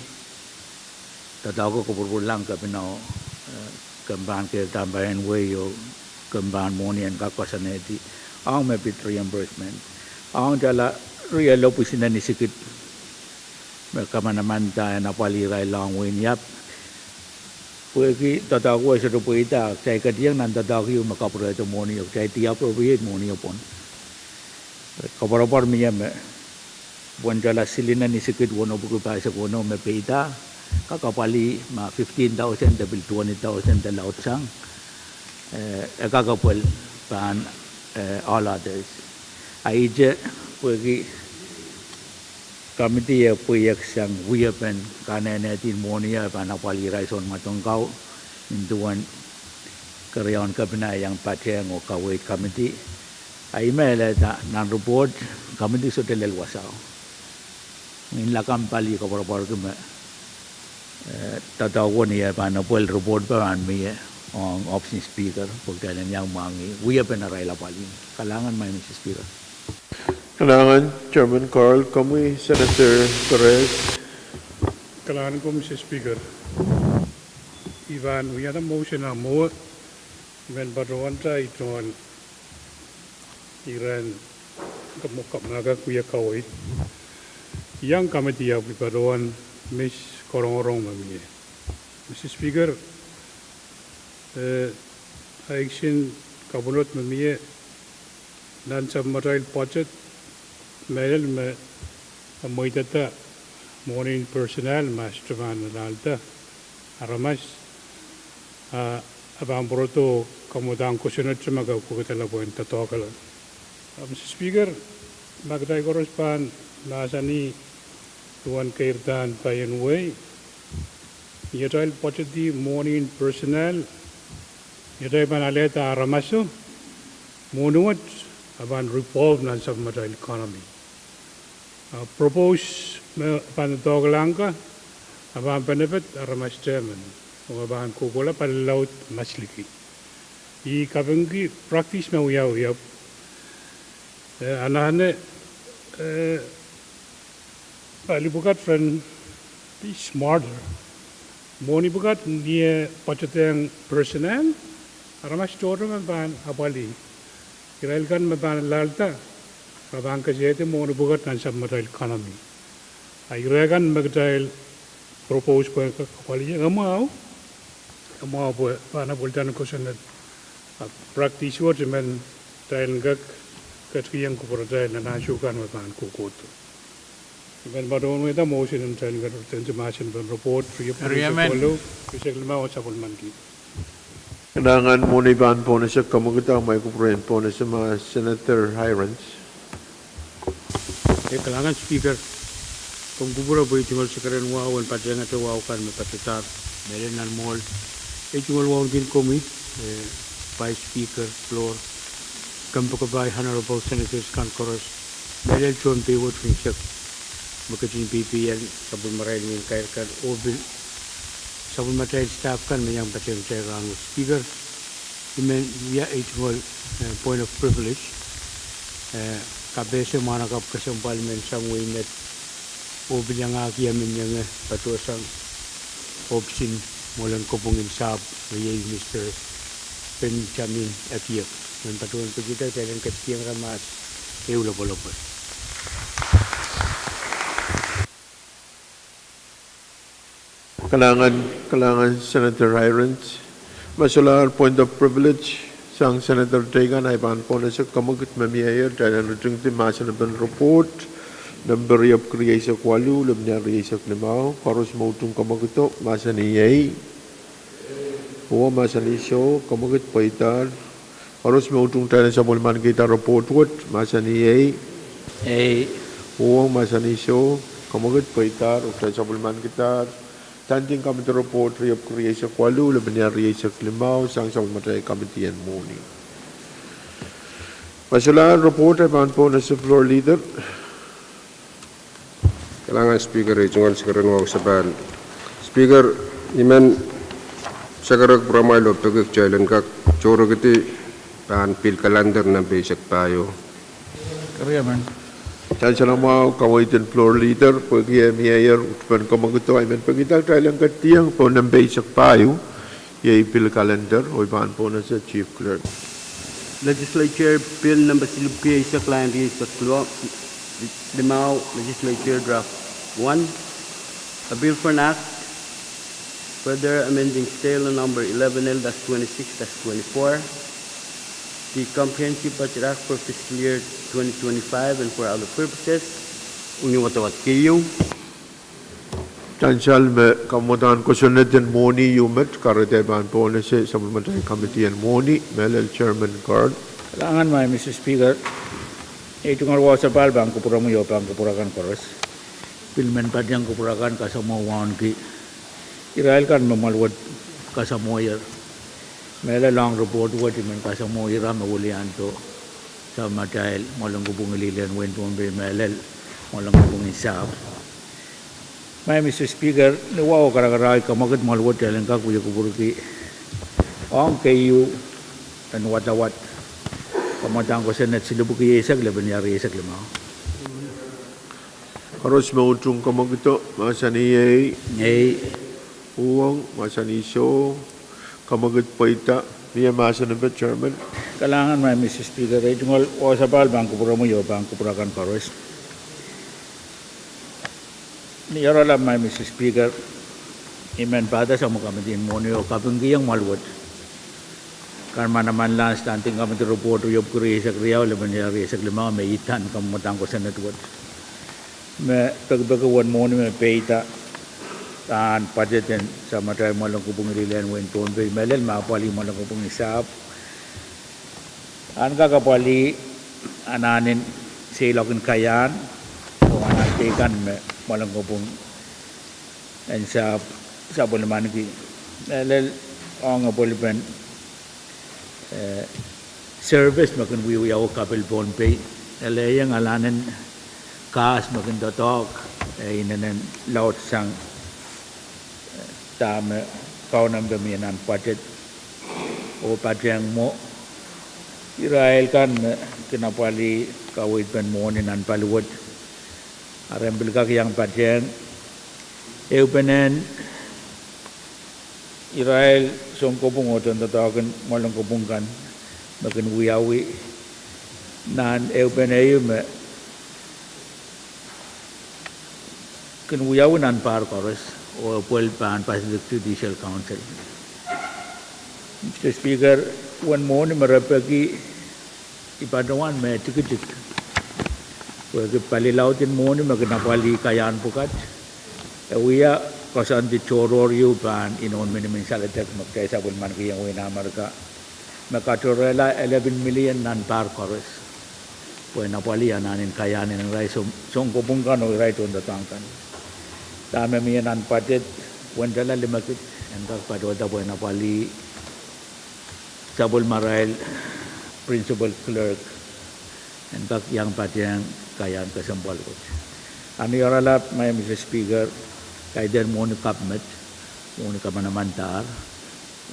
Speaker 3: tataw ko purulang ka pinaw kamban ke tambahan way yo kamban mo niyan ka kosaneti ang may bit reimbursement ang jala real opisina ni sikit kamanaman ta na paliray long way yap pweki tataw ko sa rupuita kay kadiyang nan tataw ko makaproyeto mo niyo kay ti appropriate mo niyo pon kabarapar miya buwan jala silina ni sikit wono buku paisa wono me peita kakapali ma 15,000 dabil 20,000 dalaw sang kakapal pan all others aije pwegi committee ya puyak sang wiyapen kanene tin monia panapali raison matongkau induan karyawan kabinet yang Pahrek o kawait committee ay mele nan report committee sudah lelwasau in la kampali ko por ke tataw ni pa na pol report pa an mi on option speaker pagka yang mangi we have na raila pali kalangan may Mr. Speaker
Speaker 1: Kailangan Chairman Carl kami Senator Pahrek
Speaker 2: Kailangan ko, Mr. Speaker. Ivan, we had a motion on more when Badawanta iton Iran kamukap naga kuya kawit. Yang committee of Badawan Miss Korong Mami. Mr. Speaker, action Kabunot Mami dan submaterial budget Meral me moitata morning personnel masterman lalta aramas abang broto kamudang kusunod sa magaw ko kitala po yung tatokala. Mr. Speaker, magday korospan nasa ni tuan kairtan payanway yatay budget di morning personnel yatay panaleta aramaso munuot abang revolve na sa material economy. Propose panatogalang ka abang benefit aramas chairman o abang kukola palaut masliki. I kabanggi practice na uyaw anahane alibukat friend be smarter. Moni bukat dia paceteng personnel aramas todo man abali. Kirail kan maban lalta abang kajete moni bukat nan submaterial economy. Ayregan magdail propose po kapali amaw po pana bultan ko sunod practice what men dahil gag katkiyang ko para dahil na nasukan maban kukuto. Ben badon with a motion and dahil gag tenjamasin ben report free of follow kuseklima o sabol manki.
Speaker 1: Kailangan muna ibaan po na siya kamagutang may kuprayan po na sa mga Senator Hirons.
Speaker 4: Kailangan speaker kung bubura boy tingol sa karen wawan pati nga to waw kan mapatitar meron nan mall tingol waw din komit vice speaker floor kampo ka bay honorable senators Kadkadaur meron John Pwuhng fingsek makatin PPL sabon maray min kair kan obil sabon matay staff kan mayang pateng terang speaker imen via tingol point of privilege kabese mana kap kasempal men samui net o bilang aki amin yang patuasang option mulan ko pong insab may Mr. Benjamin Atiyak ng patuan ko kita kailan katiyang ramas eulapolopos.
Speaker 1: Kailangan Senator Hirons masular point of privilege sang Senator Tegan ay paan po na siya kamagut mamiyayar dahil ang rutung timasan na report number of creation kwalu lebnya creation limau harus mautung kamaguto masa ni yai o masa ni show kamagut paitar harus mautung tayo sa mulman kita report what masa ni yai o masa ni show Kamagat paitar, ukta sabulman gitar, tanting committee report, re of creation kwalu, lebenya re klimau, sang sabulmatay committee and morning. Masalah report ay panpo na sa floor leader.
Speaker 5: Kailangan Speaker Regional Secretary Wau Sabal. Speaker, iman sakarak pramay lo pagak jalan kak coro kiti pan pil kalender na besak payo.
Speaker 3: Kaya man.
Speaker 1: Tan salam mau kawaitan floor leader pagi mayor utpan kamaguto ay man pagital jalan katiang po ng besak payo yay pil calendar o panpo na sa chief clerk.
Speaker 4: Legislature Bill number silupia isa client sa Kluwa Limau Legislature Draft 1, a bill for an act further amending stale number 11L-26-24, the Comprehensive Budget Act for fiscal year 2025 and for other purposes. Uniwatawat kayo.
Speaker 1: Tansal me kamutan ko sunod din moni yumet karete ban po na sa supplementary committee and moni melel chairman card.
Speaker 3: Kailangan may Mr. Speaker, ito nga raw sa palbang kupura mo yung pangkupurakan koros. Pilmen pa diyang kupurakan kasama wan ki. Israel kan mamalwad kasama yer. Mela lang report wad iman kasama ira mawulian to sa matail malang kupung ililian wen Pohnpei melel malang kupung isap. May Mr. Speaker, nawaw karakaray kamagat malwad talang kakuya kupuruki. Ang kayo dan watawat kamatang ko sa net silubuki isag laban yari isag lima.
Speaker 1: Karos mautung kamagito masaniyay Pwuhng masaniso kamagat paita niya masan na chairman.
Speaker 3: Kailangan may Mr. Speaker, ito nga o sa palbang kupura mo yung pangkupurakan karos. Niyara lang may Mr. Speaker, imen pada sa mga kamitin mo niyo kapinggiyang malwat. Karma naman lang stanting kami ito report yung kuri sa kriyaw, laban niya sa klima, may itan kamatang ko sa network. May pagbagawan mo niyo may peita, taan pajetin sa matay mo lang kupong ililan mo yung Pohnpei, melel mapali mo lang kupong isap. Ang kakapali, ananin silakin kayan, o anatikan malang kupong and sa naman ki melel ang apolipan service makin wiyaw kapil Pohnpei elayang alanan kas makin dotok inanan laut sang tama kaunam damianan patet o patyang mo Israel kan kinapali kawit pen mo ninan paluwat arembil ka yang patyang eupenen Israel songkopung oton tatawagan malang kopungkan makin wiyawi nan eupeneyu me kan wiyawi nan par koros o puel pan Pacific Judicial Council. Mr. Speaker, one morning marapagi ipadawan me tikit Pwede palilautin mo ni magnapali kayan pukat. Uya kasan di choror yu pan inon minimin salatek magkaysa bulman kiyang winamar ka. Makatorela 11 million nan par kores. Pwede napali ananin kayanin ng rai song kupungkan o rai tuon datangkan. Dami miya nan patit wendala limakit entak padota pwede napali sabul marail principal clerk entak yang patiyang kayan kasampal ko. Ano yung ralap may Mr. Speaker kay den mo ni kapmet mo ni kamanamantar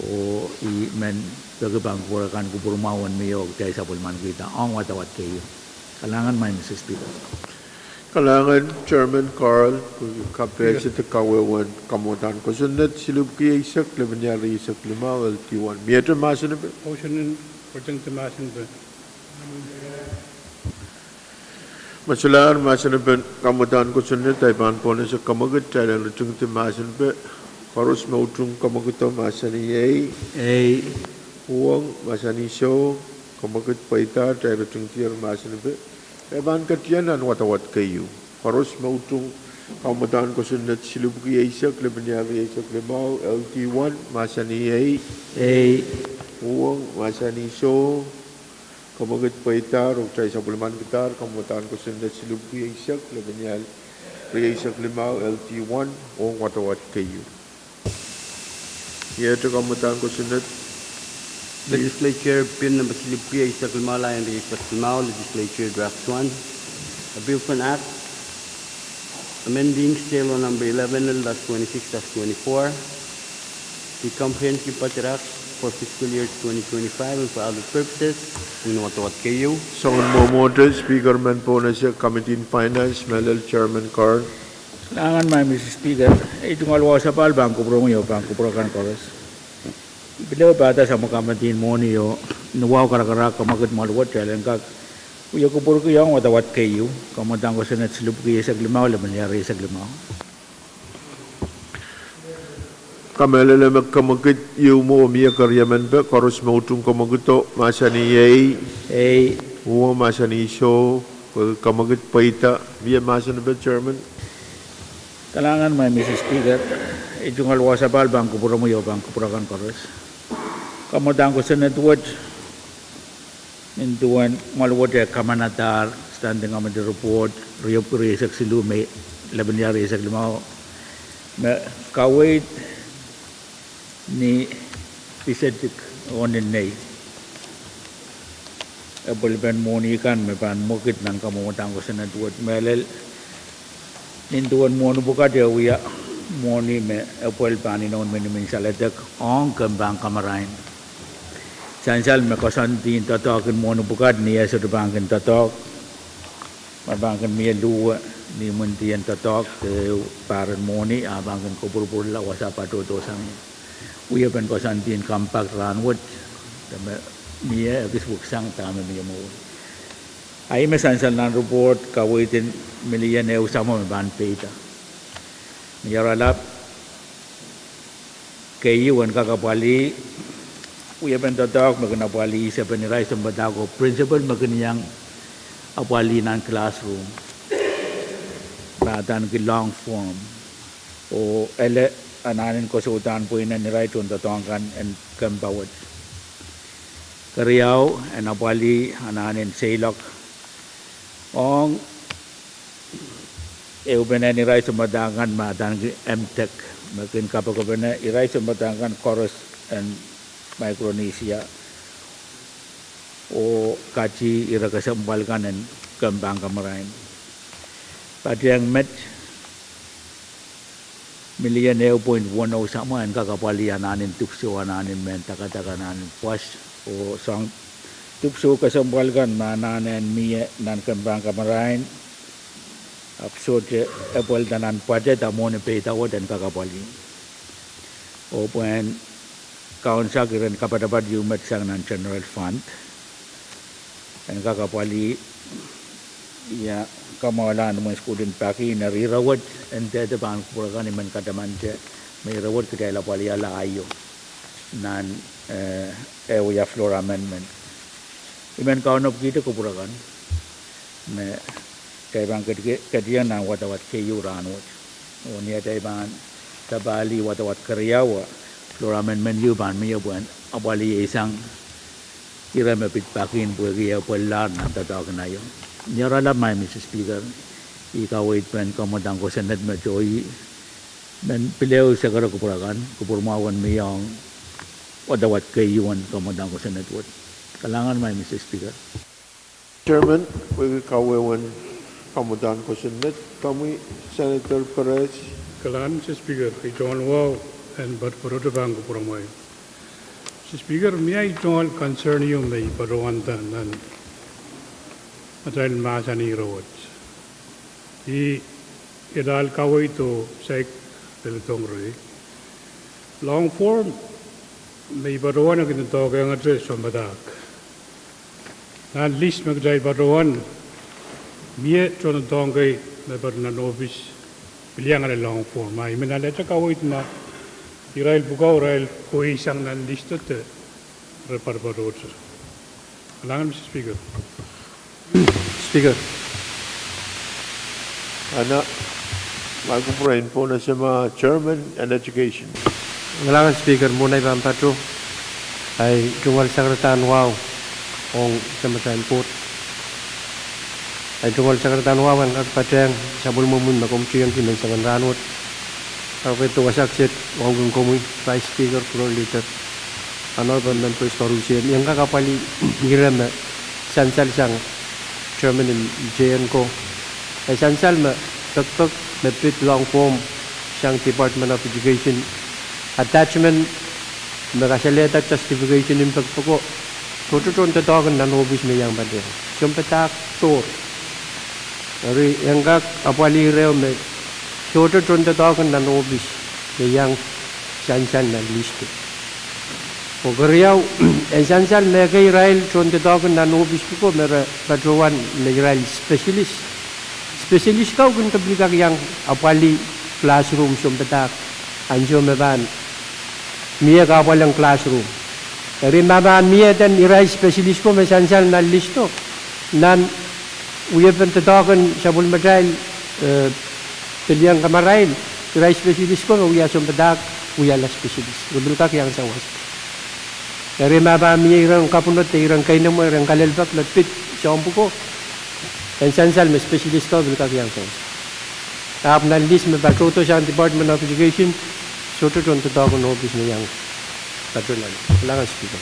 Speaker 3: o i-men pagkabang kurakan kupurmawan miyog kay sa pulman kita ang watawat kayo. Kailangan may Mr. Speaker.
Speaker 1: Kailangan Chairman Carl kapes ito kawewan kamutan ko sunod silub kaya isak labanyari isak lima LT1 miyata masan na ba?
Speaker 2: Motion in pwedeng tumasin ba?
Speaker 1: Masalaan masan na ba kamutan ko sunod ay pan po na sa kamagat tayo lutung timasan ba paros mautung kamagat masan ni Pwuhng masan ni show kamagat paita tayo lutung tiyan masan na ba Eban katianan watawat kayo. Paros mautung kamutan ko sunod silub kaya isak labanyari isak lima LT1 masan ni Pwuhng masan ni show kamagat paitar o tayo sa bulman gitar kamutan ko sunod silub kaya isak labanyari Riyasak Limao LT1 o Watawat KU. Ito kamutan ko sunod.
Speaker 4: Legislature Bill number Silipia is Saklimala and is Saklimao, Legislature Draft 1. A bill for an act amending Sale Law number 11/26/24, the Comprehensive Budget Act for fiscal year 2025 and for other purposes in Watawat KU.
Speaker 1: Songon Momoto, Speaker man po na siya, Committee in Finance, Melel Chairman Carl.
Speaker 3: Kailangan may Mr. Speaker, ito nga luwa sa pal, Bangko Pwuhng yo, Bangko Pwuhng Kores. Bila bata sa makamantin mo niyo, nuwaw karakara kamagat maluwat challenge kag uyo ko puro ko yung Watawat KU, kamadang ko sa netslub kaya sa glimaw, laman yari sa glimaw.
Speaker 1: Kamelele magkamagit yung mo umiya karyaman ba, karos mautong kamagito, masa ni Yay, uwa masa ni Show, kamagit paita, via masa na ba, Chairman?
Speaker 3: Kailangan may Mr. Speaker, ito nga luwa sa pal, Bangko Pwuhng yo, Bangko Pwuhng Kores. Kamadang ko sa network, nintuan maluwat ya kamanatar, standing on the report, riyop ko rin sa silu, may laban yari sa glimaw. Kawait ni Pisedik onin nay. Apple pen moni kan, may pan mukit ng kamumatang ko sa network. Melel, nintuan mo buka dia uya, moni me apple pani noon minimin saladak, ong kembang kamarain. Sansal me kosantin totok mo bukad niya sa bangkan totok. Mabangkan miya luwa ni muntian totok ke paran moni abangkan kubur-bur la wasa patuto sang. Uya pen kosantin kampak ranwat. Miya abis buksang tama miya mo. Ay me sansal nan report kawitin miliyan e usama me Pohnpei ta. Miya ralap kayu wan kakapali uya pentotok magana pali sa penirai sambadago principal maganyang apali nan classroom ratan ki long form o ele ananin ko sa utan po ina nirai tun totongkan and kambawat kariyaw and apali ananin sailok ong eubena nirai sambadagan matan ki MTech makin kapagabena irai sambadagan chorus and Micronesia o kaci ira kasambalkan dan kembang kamarain. Pada yang met miliyan 0.10 sama yang kakapali ananin tupso ananin men takatakan ananin puas o sang tupso kasambalkan mananin miye nan kembang kamarain. Absurd apel danan pada tamone petawa dan kakapali. O pun kaunsa kiran kapadapat yumat sang nan general fund dan kakapali ya kamawalan mo student paki na rirawat and the Bangko Pwuhng ni man kadamante may rawat kita la pali ala ayo nan area floor amendment iman kaunop kita ko Pwuhng me kay bang kadiyan na Watawat KU ranwat o niya tay bang tabali Watawat Karyawa floor amendment yu ban mi buan abali isang kira mapit pakin bugi apalar na tatak na yun nyara la mai Mr. Speaker ikaw wait pen komodang ko senat me joy men pileu sa kara kupurakan kupurmawan mi yang Watawat kayuan komodang ko senat wat kalangan mai Mr. Speaker.
Speaker 1: Chairman, we kawewan kamutan ko sunod. Kami Senator Pahrek.
Speaker 2: Kalangan Mr. Speaker, ito ang wow and but for the Bangko Pwuhng. Mr. Speaker, may ito ang concern yung may paruwanta nan at masa ni road. Idal kaway to sek pelitong roy. Long form may paruwan ang kinatawag ang address sa madak. Nan list magdray paruwan miye ito ng tongkay na parunan office pilihang ang long form. May minaleta kaway ito na Irail bukaw, irail koi isang nan listo te reparbarot. Kalangan Mr. Speaker.
Speaker 7: Speaker.
Speaker 1: Anak, magpuprain po na siya mga Chairman and Education.
Speaker 7: Ngalangan Speaker, muna ibang patro ay tungal sa karataan wow ong samatan po. ay tungkol sa karatanwawan at patreng sa bulmumun makumchiyang kinan sa manranot. Ako ito wasaksit, wanggang komoy, Vice Speaker, Floor Leader, Honorable Members Karusian. Yang kakapali, hiram na sansal sang Chairman ng JN ko. Ay sansal ma, tagpag, mapit long form siyang Department of Education. Attachment, makasaleta justification yung pagpako. Tututuan tatawagan na nobis may yang badin. Sumpatak, tour. Yang kakapali reo may tututuan tatawagan na nobis may yang sansal na listo. O gariyaw, ang sansal may kay Israel tutuan tatawagan na nobis ko may patrawan may Israel specialist. Specialist kau kung kablikak yang apali classroom sumpatak. Anjo maban. Mia kapalang classroom. Rin mabaan mia dan iray specialist ko may sansal na listo. Nan uyapan tatawagan sa bulmadal piliyang kamarain. Iray specialist ko uya sumpatak uya la specialist. Rubulkak yang sawas. Rin mabaan mia irang kapunot irang kainam mo irang kalalbak lapit sa umpo ko. Ang sansal may specialist ko rubulkak yang sawas. Tahap na list may patuto sa Department of Education. Suto tuan tatawagan office na yang patronal. Kailangan speaker.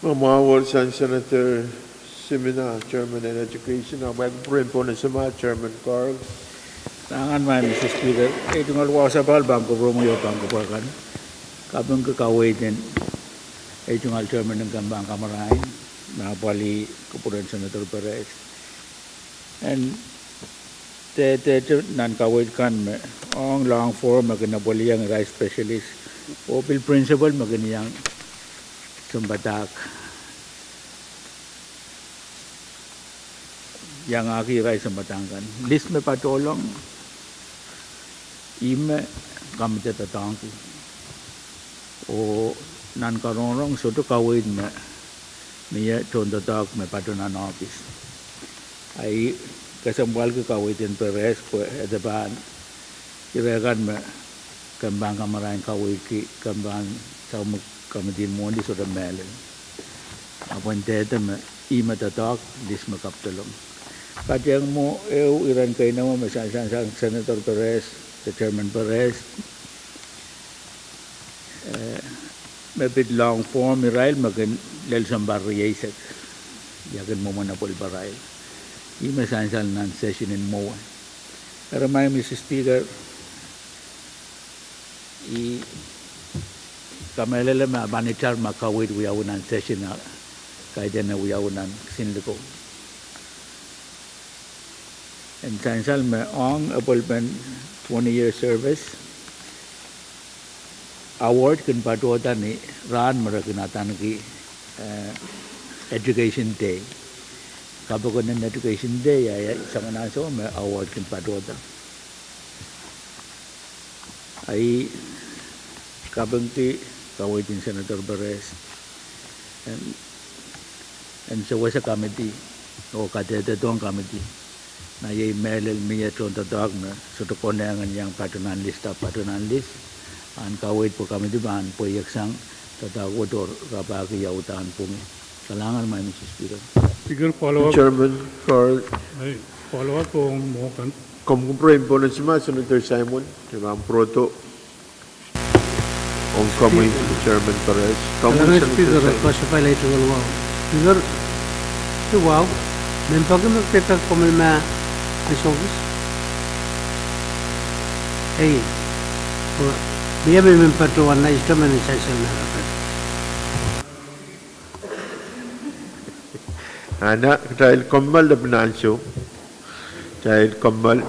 Speaker 1: Mamawal San Senator Seminar, Chairman in Education. Ang mag-bring po na sama, Chairman Carl.
Speaker 3: Tangan may Mr. Speaker, ito nga luwa sa balbang ko promoyo pang kapakan. Kapag kakaway din, ito nga Chairman ng Gambang Kamarain, nakapali Kapuran Senator Pahrek. And nan kawit kan me ang long form maginaboli ang rice specialist opil principal maginiyang sumbatak yang aki rice sumbatangkan list me patolong ime kamte tatangki o nan karorong soto kawit me niya chondatak me patonan office ay kasambal ke kawitin Pahrek ko edaban kirakan me kambang kamarain kawiki kambang sa kamedin mondi so da melen apon tete me ima tatak dis makaptulong katyang mo iran kay na mo sa Senator Pahrek sa Chairman Pahrek me bit long form irail magan lel sambar yesek yagan mo manapol barail Ima sansal nan session in Moa. Pero may Mr. Speaker, kamelele ma banichar makawid uyawunan session na kaya na uyawunan sinliko. And sansal me ong appointment 20-year service award kun patuota ni ran marakinatan ki education day. Kapag ng education day ay isang naso may award kin padota ay kapag ti kawitin Senator Pahrek and so was a committee o kadete doang committee na yay melel miya chonta dog na so to konangan yang patunan list an kawit po committee ban po yaksang tatawodor kapag yautan Pwuhng. Kailangan may Mr. Speaker.
Speaker 2: Speaker, follow-up.
Speaker 1: Chairman Carl.
Speaker 2: Ay, follow-up po mo kan.
Speaker 1: Kumpurin po na sama, Senator Simon. Diba ang proto. Ang kamoy, Chairman Pahrek.
Speaker 7: Kailangan speaker, classify later ang wow. Speaker, ito wow. May pag-magpipag pumalma ang office. Ay, biya may patuan na ito man ang sasal na rapat.
Speaker 1: Anak, dahil kamal na binansyo. Dahil kamal.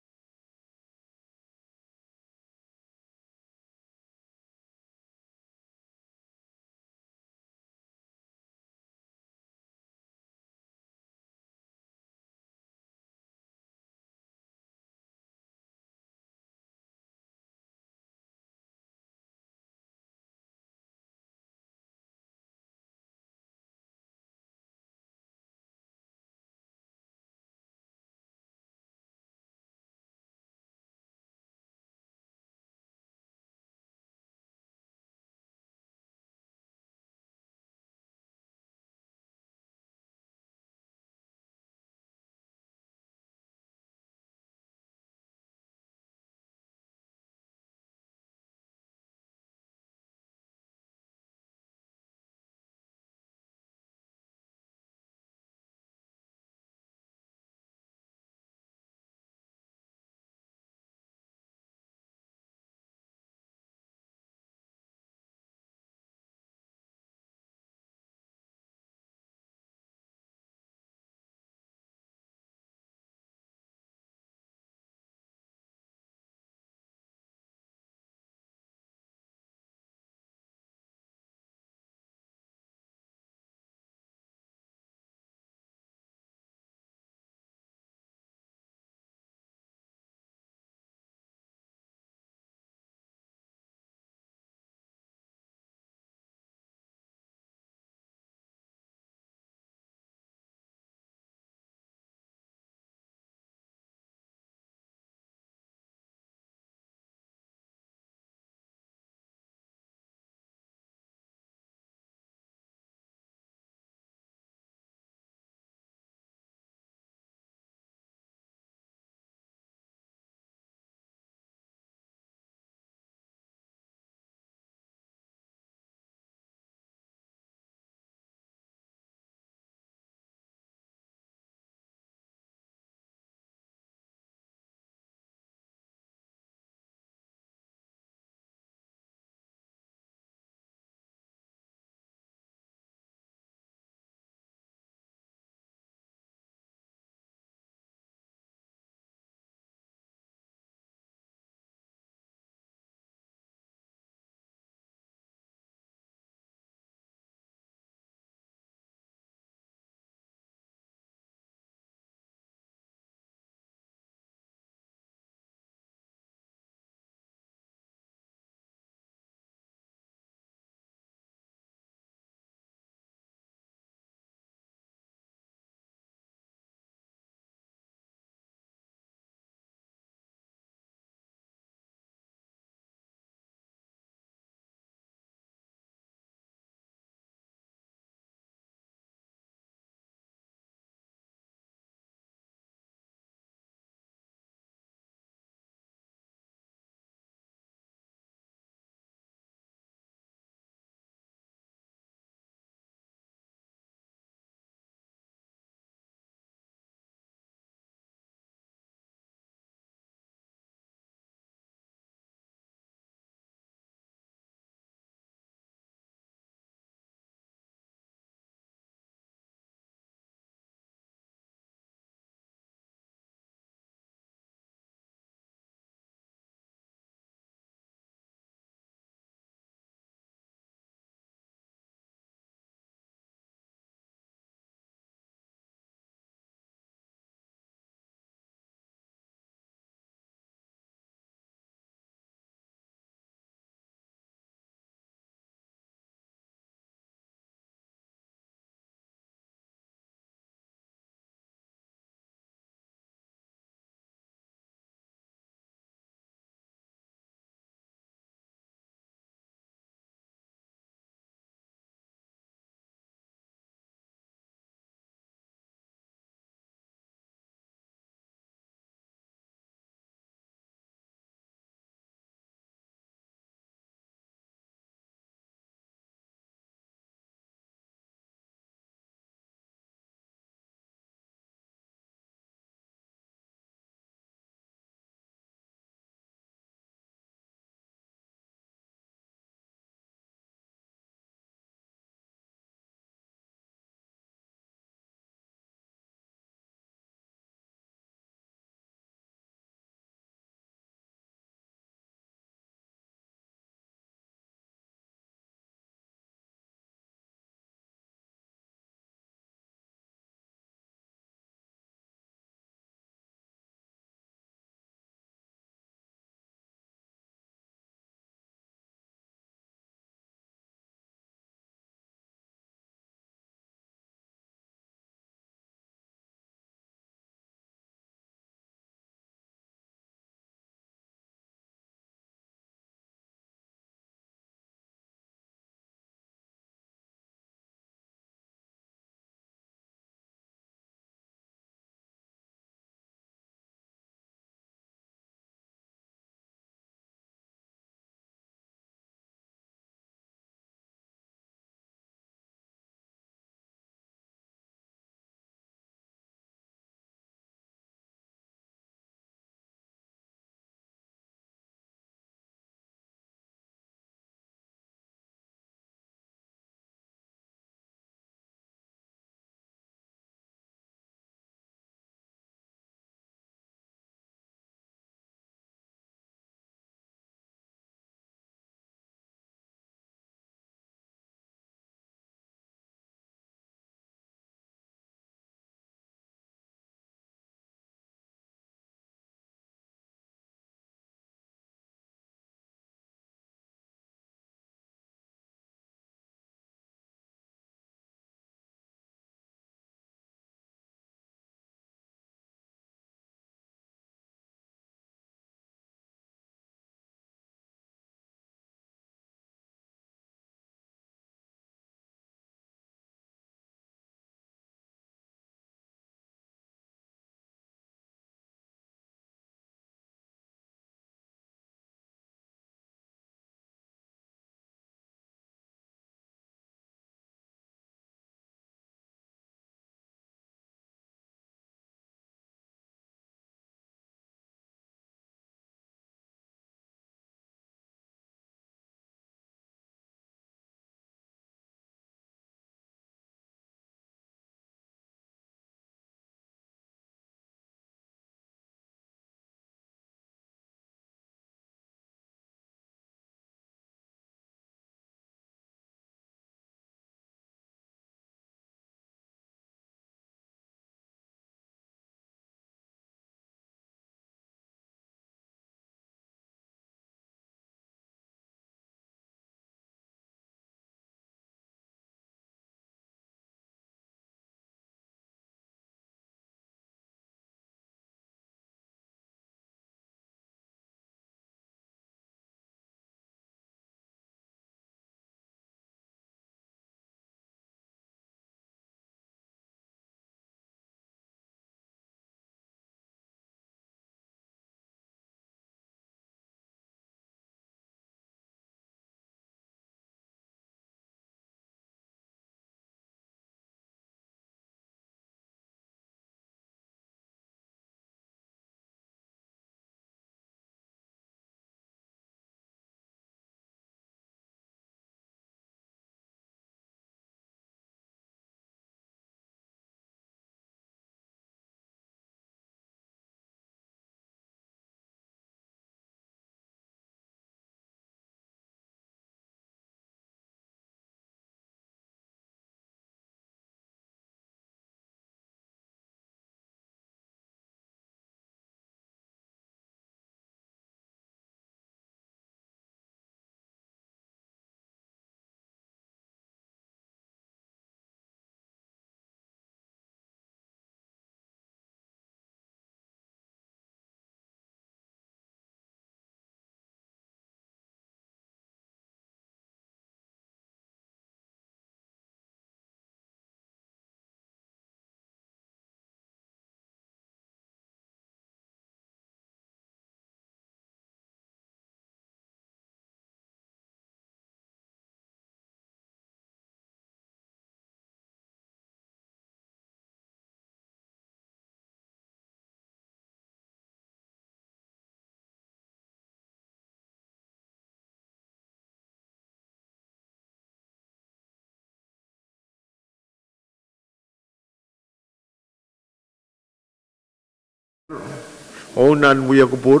Speaker 1: Onan Buya Kupur.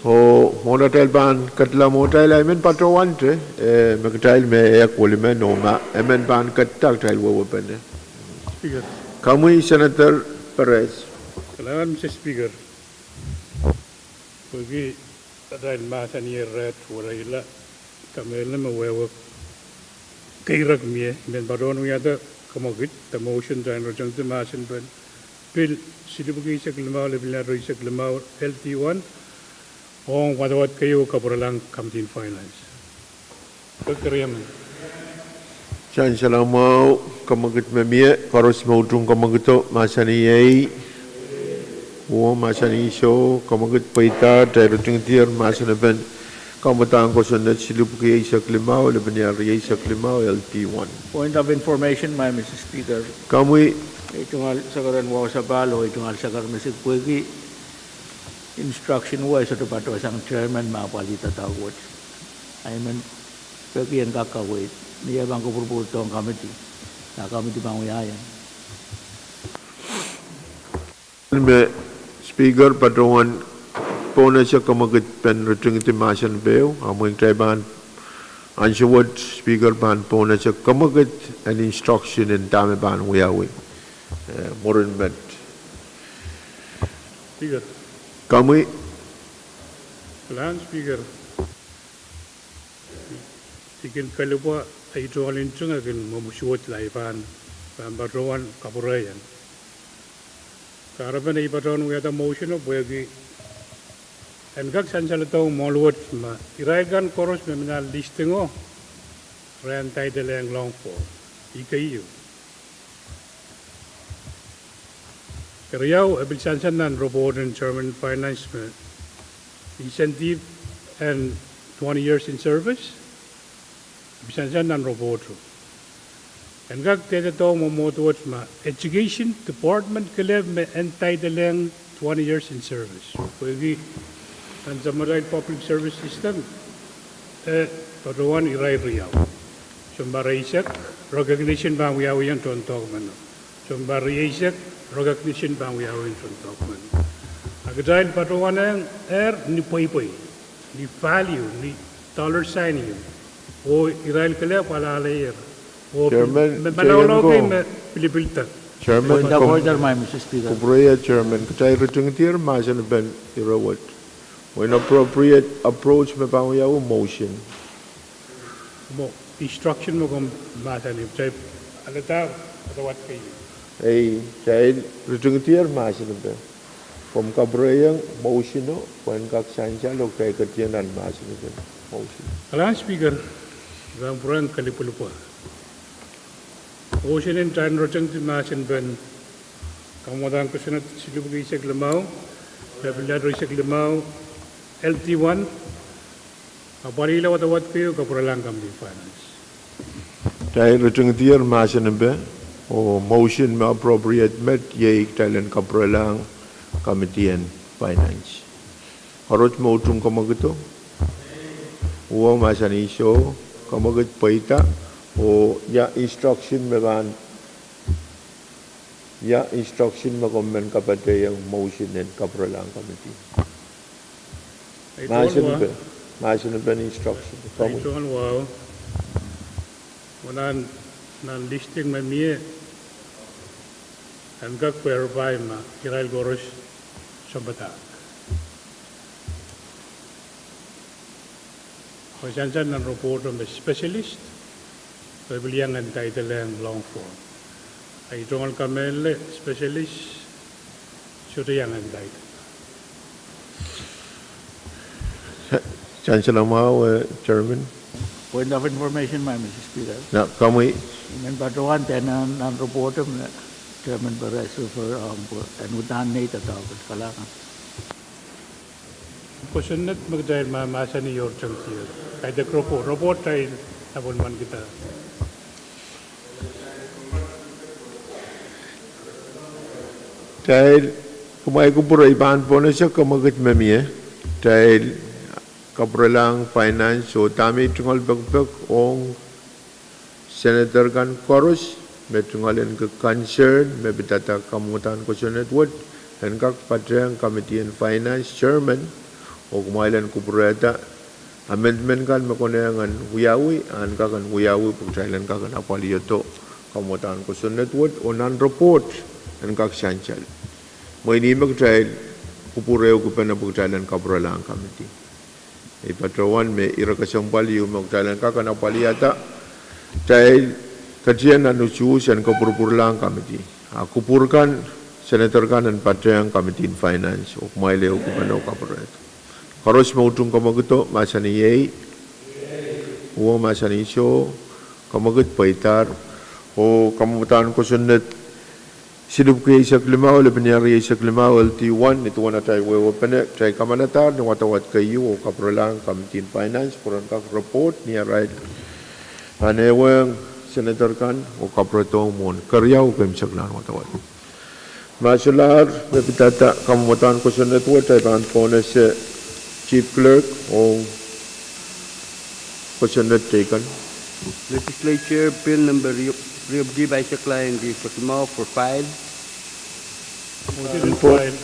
Speaker 1: O Monatel Ban Katla Motel, I mean Patawante, Makatil me Equilimen, Oma, Emen Ban Kataktil Weapon.
Speaker 2: Speaker.
Speaker 1: Kamui Senator Perez.
Speaker 2: Kailangan Mr. Speaker. Pagi dahil masa ni red wala ila kami na mawawak kairak miye men baron wiya da kamagit the motion dahil rojang the masin ban bill sidibugi sa klima le bill roi sa klima LT1 ong wadawat kayo kapuralang kamtin finance. Pagkariyaman.
Speaker 1: Chan Salamau, Kamagit Memie, Koros Mautung Kamagito, Masani, O Masani Show, Kamagit Paita, Directing Tier, Masanaben, Kamatang Kosonet, Siluki, Saklimau, Lebania, Saklimau, LT1.
Speaker 3: Point of information, my Mr. Speaker.
Speaker 1: Kamui,
Speaker 3: Itungal sagaran wa sa balo, itungal sagar Mr. Pwuhng instruction wa sa tupato sang chairman mapalita tawot. I mean, Pwuhng yan kakawit. Niya bang kupurputo ang committee. Na committee bang uyayan.
Speaker 1: Speaker, Patrungan, Pona siya Kamagit Pen, Returning to Masan Beo, Amoing Traiban, Anshawad, Speaker Ban, Pona siya Kamagit, an instruction in Tamaban, Uyawi. Morin Met.
Speaker 2: Speaker.
Speaker 1: Kamui,
Speaker 2: Kailangan Speaker. Tikin kalupwa ay ito alintung akin mamusuot laipan pambaruan kapurayan. Karapan ay ipatawan mo yata motion o Pwuhng. Engkak sansalatong maluot ma. Iraigan koros meminal listing o. Rentay delang long for. Ikayo. Kariyaw abil sansanan robot and German finance incentive and 20 years in service. Bisansanan robot. Engkak teto mamutuot ma. Education Department kalab me entitled 20 years in service. Pwuhng ang Samaray Public Service System paruan iray riyaw. Sumbaraysak recognition bang wiyawiyan tontok man. Sumbaraysak recognition bang wiyawiyan tontok man. Agdahil paruan ang ni poy ni value ni dollar sign yun. O iray kala palalayer.
Speaker 1: Chairman,
Speaker 2: Manawlaw kayo Pilipilta.
Speaker 1: Chairman,
Speaker 3: Point of order, my Mr. Speaker.
Speaker 1: Kubraya Chairman, Katay Returning Tier, Masan Ben, Irawat. When appropriate approach, may panguyaw motion.
Speaker 2: Mo instruction mo kung masanib. Chay alata atawat kayo.
Speaker 1: Ay, Katay Returning Tier, Masan Ben. From Kabrayang motion, no? When kaksansya, lo kay Katiyanan, Masan Ben. Motion.
Speaker 2: Kailangan Speaker, ang purang kalipulupa. Motion in time rotang ti masin ben. Kamudan ko sinat silubagi sa glamaw. Kabilado sa glamaw. LT1. Kaparila watawat kayo kapuralang kami finance.
Speaker 1: Tay Returning Tier, Masan Ben. O motion ma appropriate met, yay, Thailand Kapralang Committee and Finance. Harot mo utong kamagito. Uwa masanisyo. Kamagit paita. O ya instruction megan ya instruction makommen kapate yang motion and kapralang committee masin ben instruction kamu
Speaker 2: Ito ang wow. Wanan nan listing mamie. Hanggang whereby ma Kirail Goros sa bata. Kasansan ng report ng specialist. Pabiliang ang title ang long form. Ay itong kamel specialist, siyang ang title.
Speaker 1: Chancellor Mao, Chairman.
Speaker 3: Point of information, my Mr. Speaker.
Speaker 1: Na kami
Speaker 3: Men patuan tenan ang report ng Chairman Pahrek for anutan na itatawag kalangan.
Speaker 2: Kusunod magdahil mamasa ni Yorchang siya. Kaya report ay nabulman kita.
Speaker 1: dahil kumay ko pura iban po na siya kamagat mami dahil kapralang finance o tami tungal bagpag ong Senator kan koros may tungalin ka concern may bitata kamutan ko sa network dan kak Pahrek Committee on Finance Chairman o kumailan kubureta amendment kan makonengan huyawi an kakan huyawi pagtailan kakan apaliyoto kamutan ko sunnet word o non-report dan kak sanchal mo ini magtrail kupureo ko pa na pagtailan kabralang committee ipatrawan me irakasang paliyo magtailan kakan apaliyata trail kajian anususan kapurpurlang committee kupurkan Senator kanan Pahrek Committee on Finance o kumaile o kumano kaparet. Karos mautong kamaguto masaniyay o masaniso kamagut paitar o kamutan ko sunnet sinup kay sa klimaw lebenyari sa klimaw LT1 ito na tayo wewa pene try kamanatar ng watawat kayo o kapralang Committee on Finance puran kak report niya right anewang Senator kan o kapratong mon karyaw kay misaglan watawat. Masalar, napitata kamutan ko sa network ay pangan po na si Chief Clerk o ko sa net taken.
Speaker 4: Legislature Bill number Reobdi by Sakla and the Sakimao for file.
Speaker 2: Motion in file.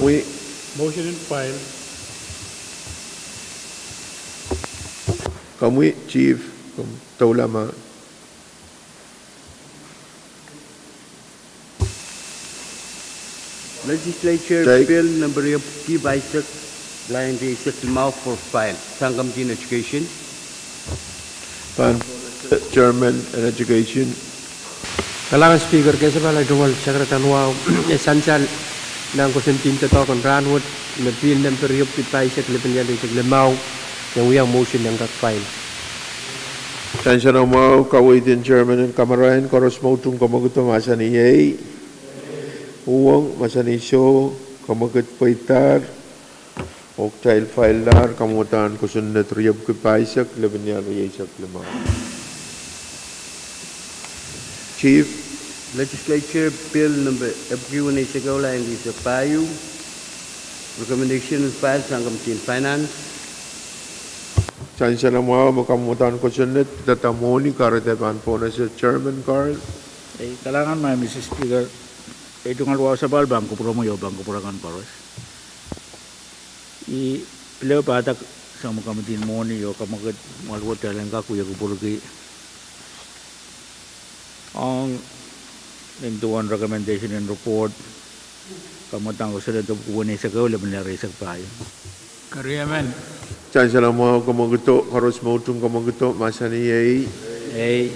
Speaker 1: We
Speaker 2: Motion in file.
Speaker 1: kami Chief Taulama
Speaker 4: Legislature
Speaker 1: Take.
Speaker 4: Bill number Reobdi by Sakla and the Sakimao for file. Sangam Din Education.
Speaker 1: pan Chairman and Education.
Speaker 7: Kalangan speaker kesa pala dual secretary wow essential nang ko sentin to kon ranwood na bill ng period pitay sa klipen yan sa lemaw yung uyang motion ng kat file.
Speaker 1: Tansya na mo kawitin Chairman and Kamarayan koros mo itong kamaguto masaniyay uwang masanisyo kamagut paitar o child filer kamutan ko sunnet riyab ko paisak lebenyari sa klimaw. Chief
Speaker 4: Legislature Bill number FQ1 Isagaula and the Pwuhng. Recommendation is filed Sangam Din Finance.
Speaker 1: Tansya na mo makamutan ko sunnet tatamoni karatapan po na sa Chairman Carl.
Speaker 3: Kalangan may Mrs. Speaker, ito nga luwa sa bal, bangko pura mo yo, bangko pura kan paros. Pilaw patak sa mga kamitin mo niyo, kamagat malwat talang kakuya kupulugi. Ang nintuan recommendation and report, kamatang ko sa dato kuwan sa gawin, laban sa Pwuhng.
Speaker 2: Kariyaman.
Speaker 1: Tansya na mo kamaguto karos mo itong kamaguto masaniyay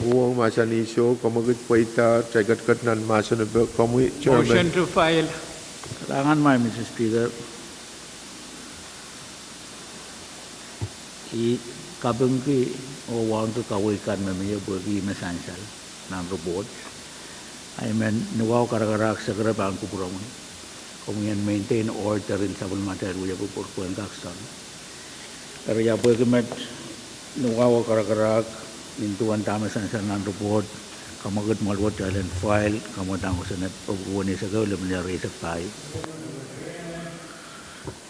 Speaker 1: uwang masanisyo kamagut paitar tsagat nan masanabak kami Chairman.
Speaker 2: Motion to file.
Speaker 3: Kalangan may Mr. Speaker, kabang ki o wang to kaway kan may bagi masansal ng report. I mean, nuwaw karagarak sa karapang kupurong. Kung yan maintain order in sa bulmater, uya po po ang kaksan. Pero ya po kamat nuwaw karagarak nintuan tama sa ng report, kamagot malwat dahil file, kamatang ko sa net pag-uwani sa gawin, laman sa Pwuhng.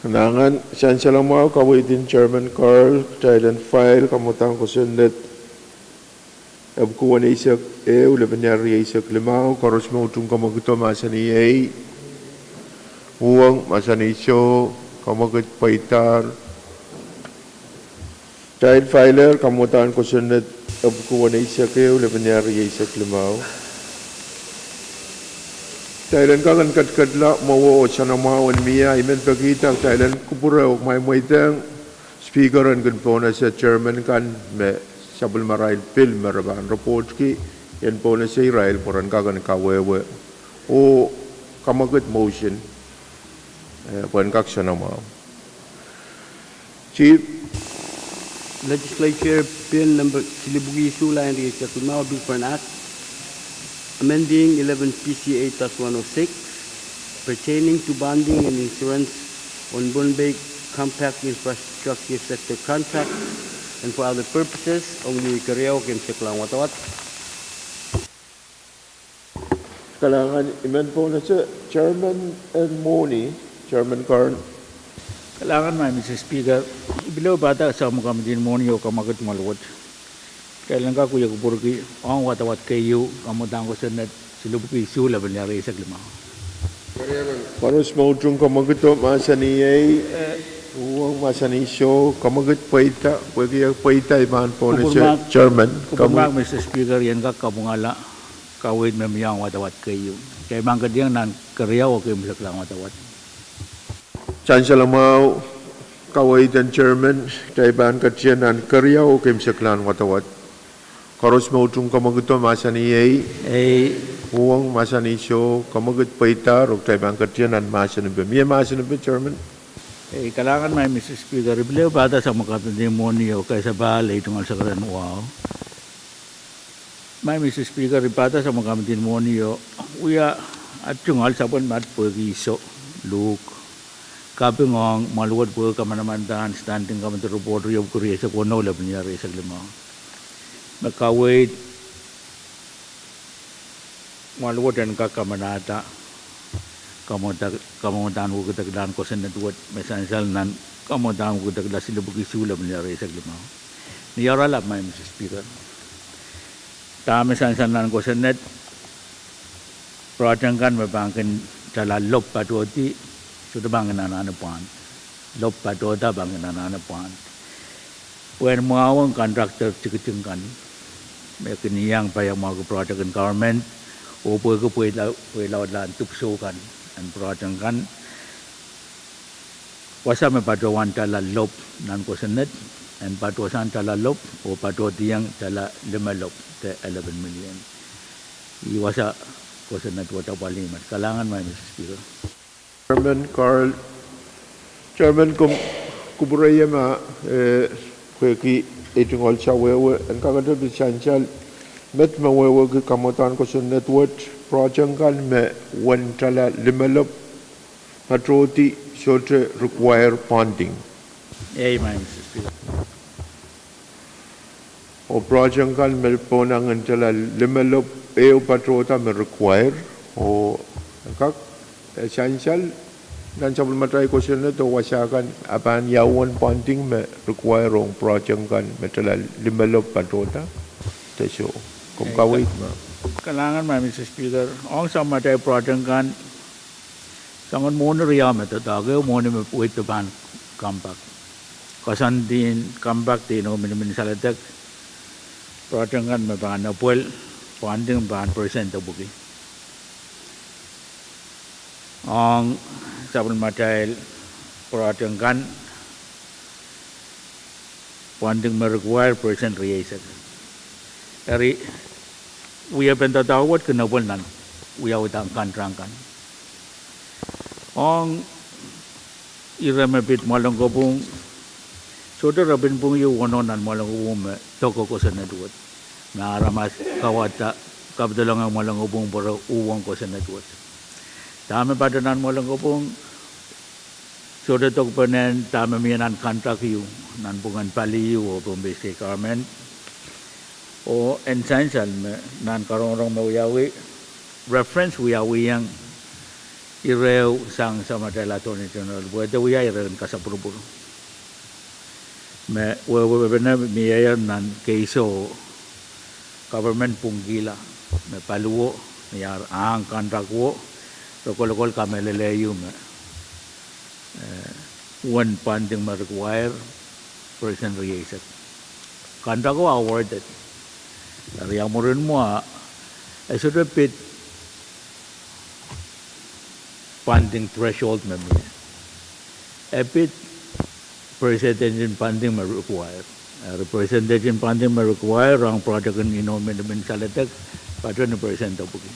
Speaker 1: Kanangan, tansya lang mo kawitin Chairman Carl child and file kamutang ko sunnet abkuwan isak lebenyari isak limaw karos mo itong kamaguto masaniyay uwang masanisyo kamagut paitar child filer kamutan ko sunnet abkuwan isak lebenyari isak limaw Thailand ka kan kadkadla mawo sa namawan miya imen pagkita Thailand kupura o may moitang speaker an kan po na sa chairman kan me sabul marail pil maraban report ki yan po na sa Israel poran ka kan kawewe o kamagut motion puan kak sa namaw. Chief
Speaker 4: Legislature Bill number Silibugi Sula and the Sakimao Bill for an Act. Amending 11 PCA-106 pertaining to bonding and insurance on Pohnpei compact infrastructure sector contract and for other purposes only Karyaw Kim Saklang Watawat.
Speaker 1: kalangan imen po na sa Chairman and Moni Chairman Carl.
Speaker 3: Kailangan may Mr. Speaker, ibilaw bata sa mga kamitin mo niyo kamagot malwat. Kailan ka kuya kupurki, ang watawat kayo, kamutang ko sa net, silubuki sula, banyari sa lima.
Speaker 1: Paros Mautung Kamaguto Masani Pwuhng Masani Show Kamagut Paita Paita Iban Pona Chairman
Speaker 3: Pwuhng Mr. Speaker yan ka kabungala kawid memang watawat kayo kay bang kadiang nan Korea o kay misaklang watawat
Speaker 1: Chancellor Mau Kawait and Chairman Taiban Katianan Korea o Kim Saklan Watawat Koros Mautung Kamaguto Masani Pwuhng Masani Show Kamagut Paita o Taiban Katianan Masani Bemia Masani Chairman
Speaker 3: kailangan may Mr. Speaker beliau bata sa mga demonyo kay sa balay tungkol sa karan wow may Mr. Speaker bata sa mga demonyo uya at tungkol sa pun mat Pwuhng look Pwuhng maluwad po kamanamantan standing kaman report of Korea sa kuno lab niya sa lima makawait maluwad dan kamanata kamutan ko katagdan ko sa network mesansal nan kamutan ko katagdan sila buki sula niya sa lima niyara lab may Mr. Speaker ta mesansal nan ko sa net projangkan mabangkin talalop patoti sudah bangun anak-anak puan, lop padoda bangun anak-anak puan. When mengawang contractor cikicingkan, mereka ni yang payah mau project government, upah ke pulau dan tupsukan, dan project kan, wasa me padoan cala lop nan kosenet, dan padosan cala lop, o padodi yang cala 5 lop ke 11 million. Iwasa kosenet wata palimat, kalangan mai Mr. Speaker.
Speaker 1: Chairman Carl Chairman Kuburaya ma kweki itungol cha wewe and kagado bisanchal met ma wewe ke kamotan ko network project kan me one tala limelop patroti should require funding
Speaker 3: Mr. Speaker.
Speaker 1: O project kan me ponang tala limelop patrota me require o kak essential dan sebelum matrai question itu wasakan apan yawan funding me require ong project kan metal limelop patota teso kum kawait ma
Speaker 3: Kalangan mai Mr. Speaker ong sa matay project kan sangon mono riya me tataga mono me wait to ban comeback kasan din comeback din o min salatek project kan me ban apol funding ban percent buki ang sabun matay project kan funding me require percent riya Dari we have been tatawat kenawal nan we have utang kantrangkan. Ang iramabit malang ko pong soda rabin pong yung wanonan malang ko pong toko ko sa network. Naaramas kawata kabdalang ang malang ko pong para uwang ko sa network. Tama padanan malang ko pong soda tok panen tama miyanan contract yung nan pungan pali yung o pong basic garment. O essential nan karong mawiyawi reference wiyawi yang irew sang sama delator national buat wiya irew kasapurupuro me webena miyayan nan keiso government punggila me paluwo yar ang kontrakwo lokol kameleleyo me one funding ma require person reason kontrakwo awarded dari yang murid mua, sudah pit funding threshold members. Pit percentage funding may require. Percentage funding may require ang project in inomen salatek 20% buki.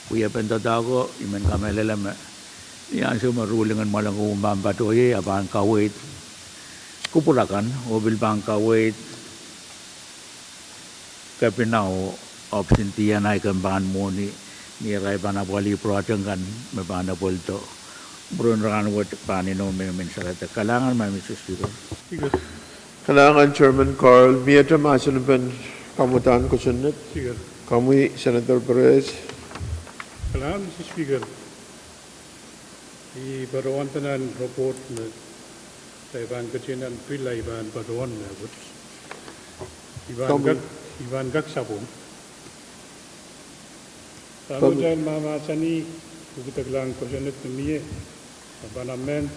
Speaker 3: We have been tatago iman kamelala me. Yan so marulingan malang umam patoye aban kawait kupulakan obil bang kawait kapinao option tiyan ay kambahan mo ni ray panapali project kan mapanapol to brun ran wat panino may mensalata kalangan may Mr. Speaker.
Speaker 1: Kalangan Chairman Carl miyata masan ben kamutan ko sunod
Speaker 2: Speaker.
Speaker 1: kami Senator Perez
Speaker 2: Kalangan Mr. Speaker. I baruan tanan report na Taiwan kacinan pilay ban baruan na Ivan gak sabun. Lalu jangan mama sani Kukitaglan Kosanet Namiye, Abanamen,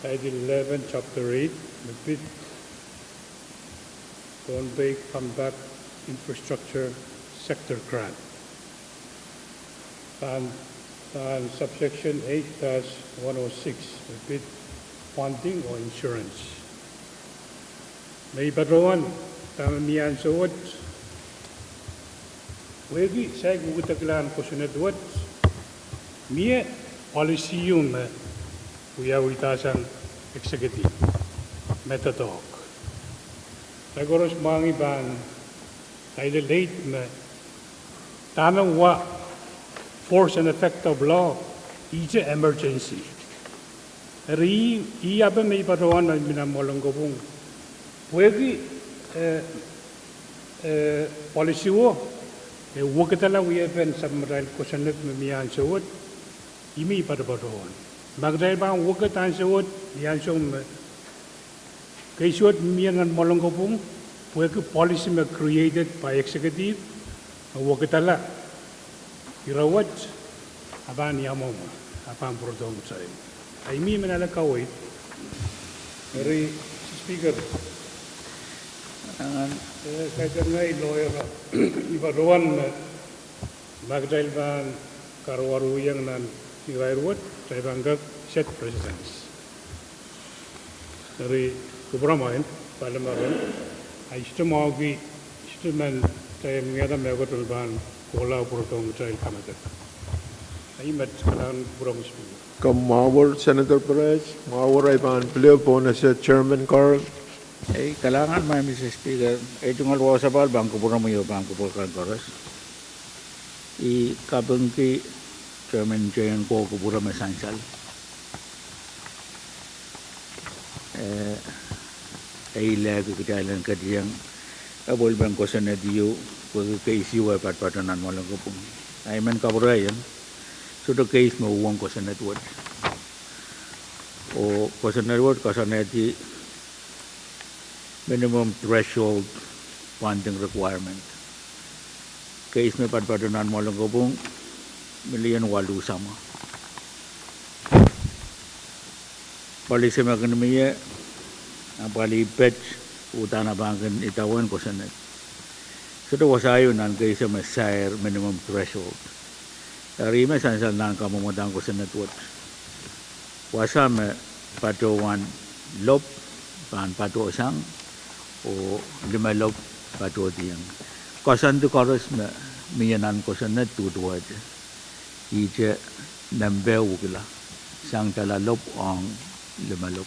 Speaker 2: Title 11, Chapter 8, Mapit, Pohnpei Comeback Infrastructure Sector Grant. And subsection 8-106, Mapit, Funding or Insurance. May Badrawan, Tamamian Sawat, Wegi, Sag Wutaglan Kosanet Wat, Mie, Policy Yum, Witasan Executive, Metadog. Nagoros Mangi Ban, Title 8, Tamang Wa, Force and Effect of Law, each emergency. Iaba may Badrawan na minamolonggobong. Wegi, policy wo, wakatala wiyapen sa maral Kosanet Mamiyan Sawat, imi Badrawan. Magdahil ba ang wakatan sawat, yan siyang kaisuat miyan ng molonggobong, wegi policy created by executive, wakatala. Irawat, aban yamong, apan prodong sa'yo. Ay mi manalakawit, Mary Speaker, kaya nga lawyer, ibaruan magdahil ba karwaruyang ng Irairwat, sa ibanggag set presidents. Dari kubramain, palamaran, ay istumagi, istuman tayo mga megatulban, kola purtong sa ilkamagat. Ay mat kalang kurang speaker.
Speaker 1: Kamawar Senator Perez, mawar ay pan pleo po na sa Chairman Carl.
Speaker 3: Ay kailangan may Mr. Speaker, ay tungal wa sa bal bangko po mo yung bangko po kan koras. I kabangki Chairman Jayan ko kubura masansal. Ay lagu kejailan kadiang abol bang Kosanet yu ko case yu ay patpatanan mo lang ko po. Ay man kabura yan. So the case mo uwang Kosanet word. O Kosanet word Kosanet minimum threshold funding requirement. Case may patpatanan mo lang ko po. Million walu sama. Policy makanamiya, ang palipet, utana bangkan itawan Kosanet. So ito wasayo nan kaysa masayar minimum threshold. Dari may sansal nan kamumutang Kosanet wat. Wasama patuwan lop, patu sang, o 5 lop patu tiyang. Kosan tu koros na miyanan Kosanet tutuwa dyan. Ije nambe wukila sang tala lop ang 5 lop.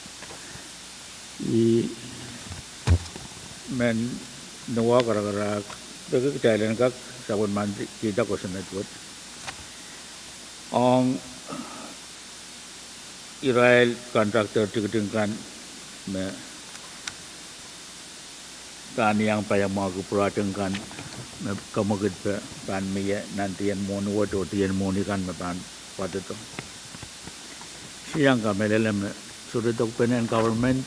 Speaker 3: Men nawa kara bagi Thailand kak sabun mandi kita Kosanet wat. Ang Israel Contractor tingkan me kan yang payah magu puratengkan kamagid pa pan miya nantiyan mo nuwad o tiyan mo ni kan mapan pada to. Siyang kamelelem sudah dokpenan government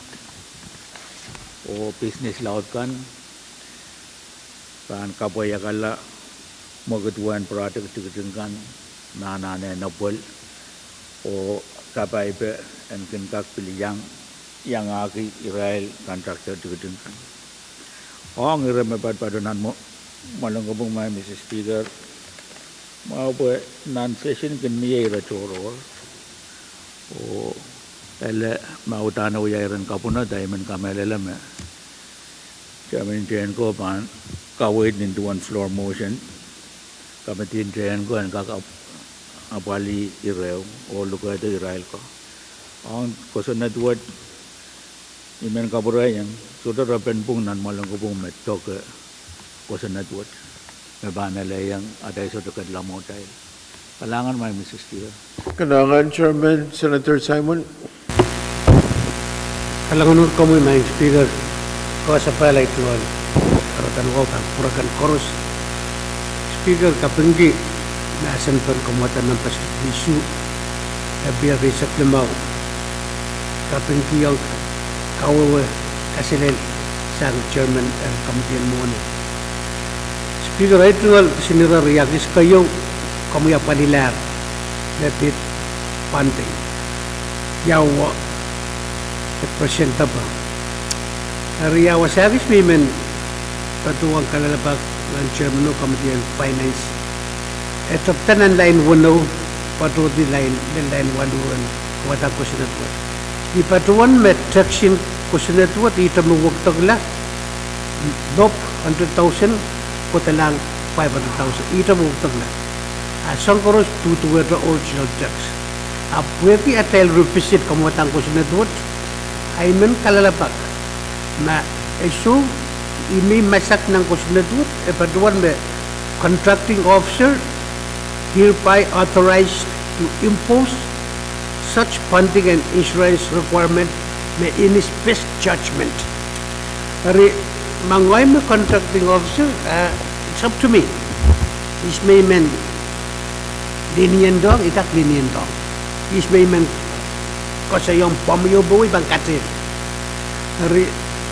Speaker 3: o business laut kan pan kapaya kala magatuan produk tingkan nanane napol o kapay pa and kinkak piliyang yang aki Israel Contractor tingkan. Ang iremepad padunan mo malunggabong may Mr. Speaker, mau po non-session kan miya irachoro o ele mau tanaw yairan kapuna diamond kamelelam Chairman Jayan ko pan kawait into one floor motion kamatin Jayan ko ang kakapali irew o lugar ito Israel ko ang Kosanet word imen kapurayan sudah rapen pung nan malunggabong metok Kosanet word. May banalay yang ada sa dekat lamo tayo. Kailangan may Mr. Speaker.
Speaker 1: Kailangan Chairman Senator Simon.
Speaker 7: Kailangan ko mo may Speaker. Ko sa pala ito ang karatan ko kang purakan koros. Speaker kapinggi naasan pa kumatan ng pasisyo. Nabiya rin sa klimaw. Kapinggi ang kawawa kasilin sa Chairman ang Committee mo ni. Speaker, ito nga sinirariyagis kayo como ya panilar nepit panting yawa presenta pa area was service women patuang kalalabak ng chairman ng committee on finance etap tanan line 1 patu di line 1 wata ko sinatwa di patuan met traction ko sinatwa ita mo wag tagla dop 100,000 ko talang 500,000 ita mo wag tagla asang koros tutuwa the original tax apweti atel revisit kamuatang ko sinatwa ay men kalalapak na isu ini masak ng ko sinatwa e patuan me contracting officer hereby authorized to impose such funding and insurance requirement may in his best judgment. Mangoy me contracting officer, it's up to me. Is may men lenient dong, itak lenient dong. Is may men kasi yung pamayo buwi bang katir.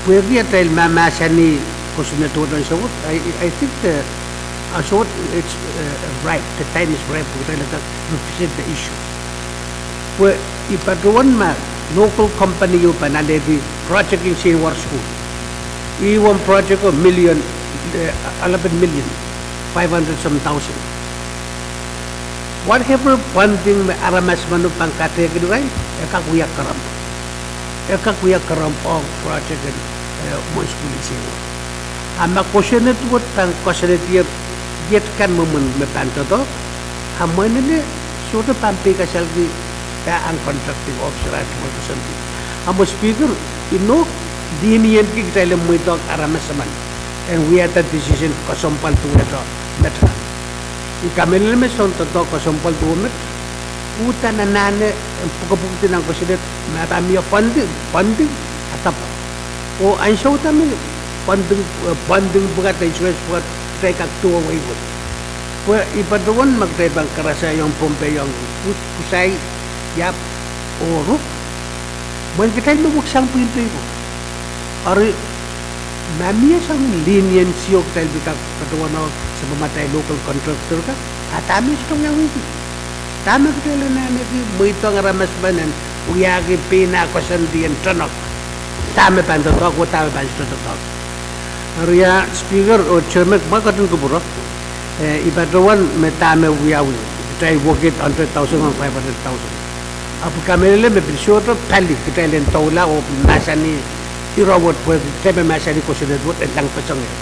Speaker 7: Pwede tayo mamasani ko sinatudan sa wot. I think it's right. The time is right for tayo represent the issue. Well, ipatuan ma local company yung panaledi project in Sewar School. Iwan project ko 11 million, 500 some thousand. Whatever funding may aramas manu pangkate gitu kan, ekakuya karam of project in mo school in Sewar. Ama question it what tang question it yet kan momen me panto to, hamoy nile sudah pampi kasalgi ang contracting officer at representative. Amo speaker, diniyan ki kita mo ito aramas naman. And we had that decision kasompal to ito metra. Ikamil naman son to kasompal to met. Uta na nane ang pagkabuti ng kusidet marami funding atap. O ang show tami funding bukat na insurance bukat try kag tuwa way good. Well, ipaduan magtaybang karasa yung Pohnpei yung kusay yap oro buwan kita yung mabuksang pinto ko ari mamiya sang leniency yung tayo bika patuwa na sa mamatay local contractor ka atami itong yung wiki tama ko tayo na natin mo ito ang ramas banan uyagi pinakasandiyan tanok tama pa ang tatok o tama pa ang tatok ari speaker o chairman makatun ko buro ipatuwan may tama uyawi tayo wagit 100,000 o 500,000 Apo kami nila may pinsyoto, tali, kita ilan taula o nasa ni irawat po, tayo nasa ni kusunadwot, at lang pasang yun.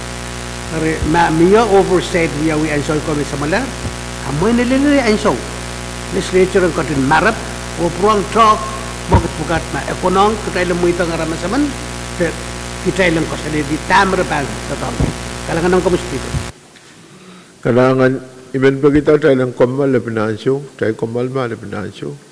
Speaker 7: Miya oversight niya wi ansoy kami sa mala, amoy nila ansoy. Legislature ang katin marap, o pruang talk, bukat na ekonong, kita ilan mo itong araman sa man, kita ilan kusunadwot, di tamara pa sa tama. Kailangan ng kamuspito.
Speaker 1: Kailangan, iban pa kita tayo ng komal na pinansyo, tayo komal ma na pinansyo.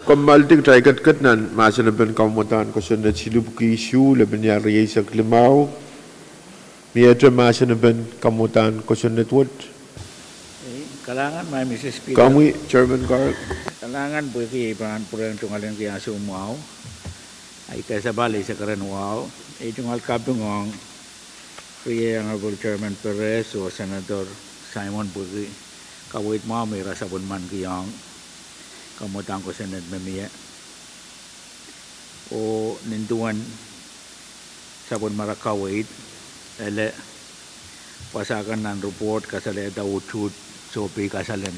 Speaker 1: Kamaltik try kat nan masa na ben kamutan ko sa nasilub ki issue laban niya riyay sa klimaw. Miyadra masa na ben kamutan ko sa netwood.
Speaker 3: Kalangan may Mrs. Speaker.
Speaker 1: Kami, Chairman Carl.
Speaker 3: Kalangan po ipan purang tungalan kaya sumuaw. Ay kasabali sa karanwaw. Ay tungal Pwuhng Kaya Honorable Chairman Pahrek o Senator Simon Pwuhng kawit mo may rasabon man kayang kamutan ko sa netmemiya. O ninduan sabon marakawit ele pasakan ng report kasali daw chut sopi kasalan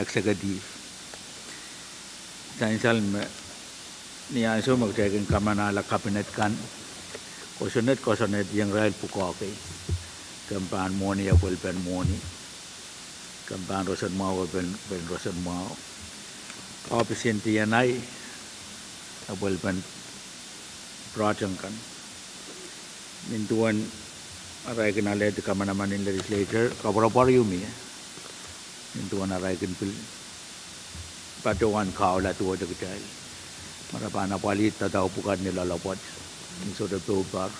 Speaker 3: executive. Sainsal niya so magtagin kamanala kabinet kan kosonet yang rail pukoke kampan moni ya pen moni kampan rosan mau pen rosan mau opisin tiyanay pen project kan nintuan aray kinala di kamanaman in legislature kabarapar yumi into an Arakan Pil Patuan Kaula to the Gital Marapana Palita daw pukad nila lapot so the Pwuhng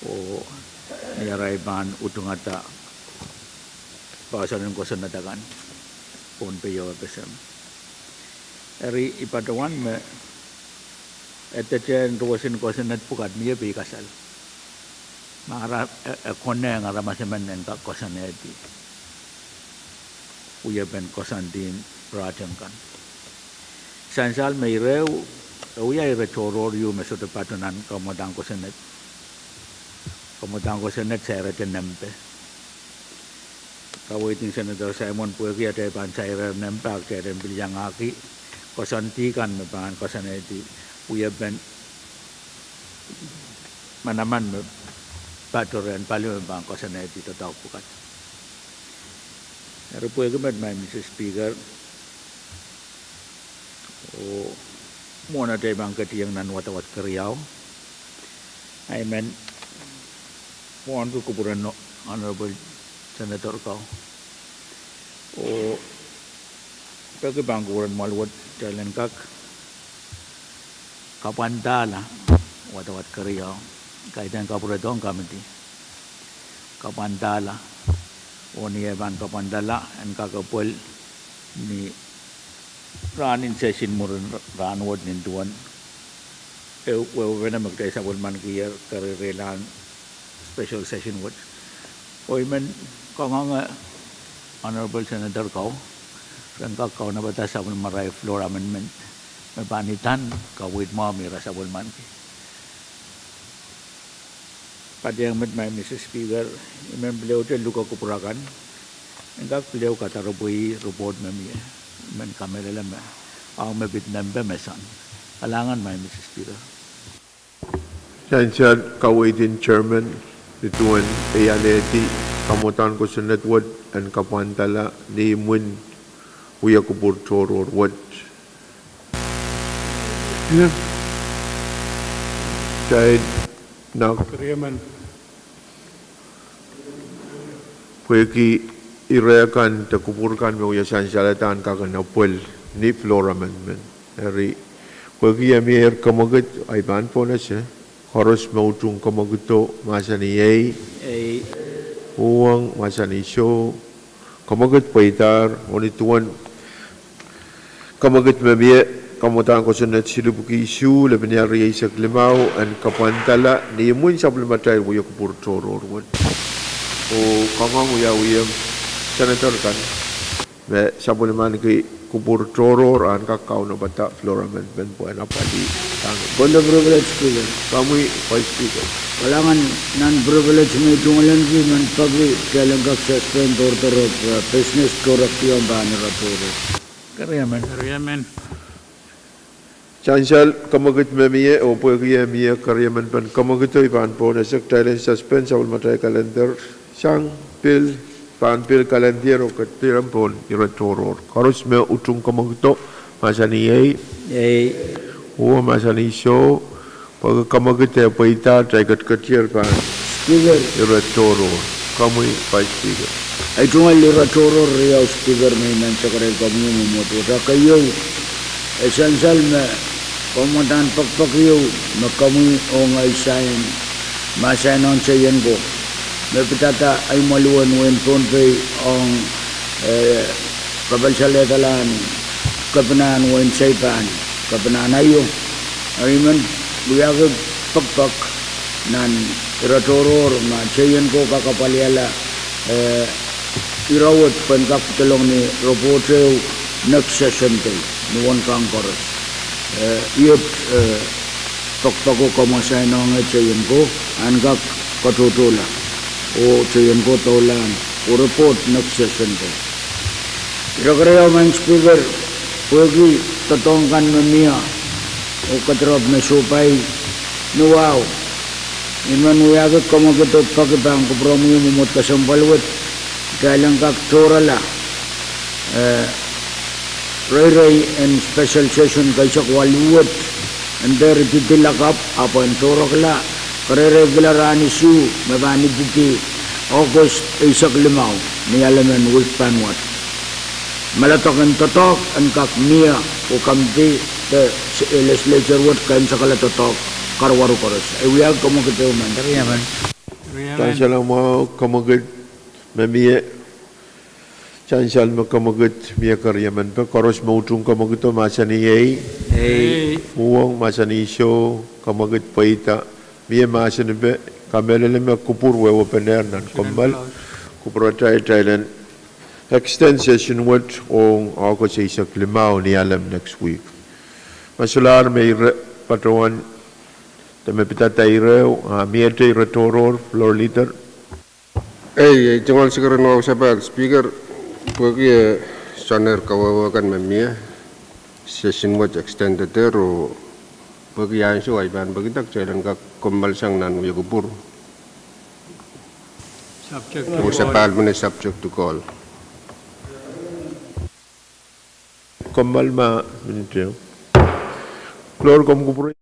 Speaker 3: o niyarayban utungata pasanin ko sa natagan Pohnpei FSM eri ipatuan me etachen ruwasin ko sa natpukad niya kasal mara konne nga ramasaman ng kakosan eti uya ben kosantin rajang kan sansal may rew uya retoro yu meso de patunan komodang ko senet sera nempe kawiting Senator Simon Pwuhng ate pan saira nempe akere bilyang aki kosanti kan me pan kosaneti uya ben manaman me patoren palu bang kosaneti totau pukat. Pwuhng may Mr. Speaker o muna tayo bang katiyang nanwatawat kariyaw I mean puan ko kuburan no Honorable Senator ko o pwede bang kuburan malwat jalan kak kapantala watawat kariyaw kaitan kapuradong kamiti kapantala o niya ban kapandala ang kakapul ni ranin session mo ranwad ninduan wena magtay sa man kaya karirelan special session wad o iman kanga Honorable Senator ko ran kakaw na batas sa maray floor amendment may panitan kawit mo mira sa man Padang met may Mr. Speaker, imam beliau tu luka kupurakan, engkau beliau kata roboi report mami, men kamera lama, awak mebit nampak mesan, alangan may Mr. Speaker.
Speaker 1: Sansal kawitin Chairman ituan ayaleti kamutan ko sa netwood and kapantala ni mun uya kubur toror wad. Kahit na Pwuhng irayakan takupurkan mo yasan salatan kakanapul ni floor amendment. Eri Pwuhng yamir kamagat ay ban po na siya. Horos mautung kamaguto masa ni Yay. Pwuhng masa ni Show. Kamagat paitar onituan kamagat mamiya kamutan ko sa natsilubuki issue laban niya riyay sa klimaw and kapantala ni mun sa blamatay mo yung kupurtoror o kangang uyawiyam Senator kan me sa blaman kay kupurtoror an kakaw na bata floor amendment po na pali
Speaker 8: non-privilege speaker
Speaker 1: kami Vice Speaker
Speaker 8: walangan non-privilege may tungalan ki non-public kailangan suspend order of business corruption ba ni raporo
Speaker 3: Kariyaman.
Speaker 1: Chansal kamagat mamiye o Pwuhng yamiye karyaman pan kamagito ipan po na secretary suspend sa ulmatay kalendar sang pil pan pil kalendar o katiram po iratoror karos me utung kamagito masa ni Yay o masa ni Show pag kamagito paita try katir pan
Speaker 8: speaker
Speaker 1: iratoror kami Vice Speaker
Speaker 8: ay tungal iratoror riyaw speaker may nansakaray kami mo moto kayo essential me komandan pakpakiyo me kami ongai sign masign on sayen ko me pitata ay maluan wen Pohnpei ong kabalsaletalan kapanan wen saipan kapanan ayo ariman buyag pakpak nan iratoror ma sayen ko kakapaliala irawat penkak telong ni robotreu next session tay ni one kangkoros iot pakpako kamasay na nga chayin ko angak katutula o chayin ko taulan o report next session tay irakaraya main speaker Pwuhng tatongkan mamia o katrap na supay ni wow iman uyagat kamagitot pakipang kupromiyo mumot kasampalwat kailang kaktorala Ray and special session kaysa kwaluwat and there titilakap apa ang torokla kare regular anisu mabani titi August isak limaw ni alaman with panwat malatok ang totok ang kakmiya o kamti the legislature what kain sa kalatotok karwaru koros ay wiyag kumagitaw man
Speaker 1: Tansya lang mo kamagit mamiye Chansal makamagut miya karyaman pa koros mautung kamaguto masani ay Pwuhng masani show kamagut paita miya masani be kamelele me kupur wewa pener nan kombal kupur Thailand extend session what on ako sa isak limaw ni alam next week masular may patawan tame pitatay rew miya tay retoror floor leader
Speaker 5: jangan sekarang mau sabar speaker Pwuhng soner kawawakan mamia session wat extended pero Pwuhng yan so ay ban bagitak jalan ka kombal sang nan uyagupur usapal mo subject to call
Speaker 1: kombal ma minute Klor kom kupur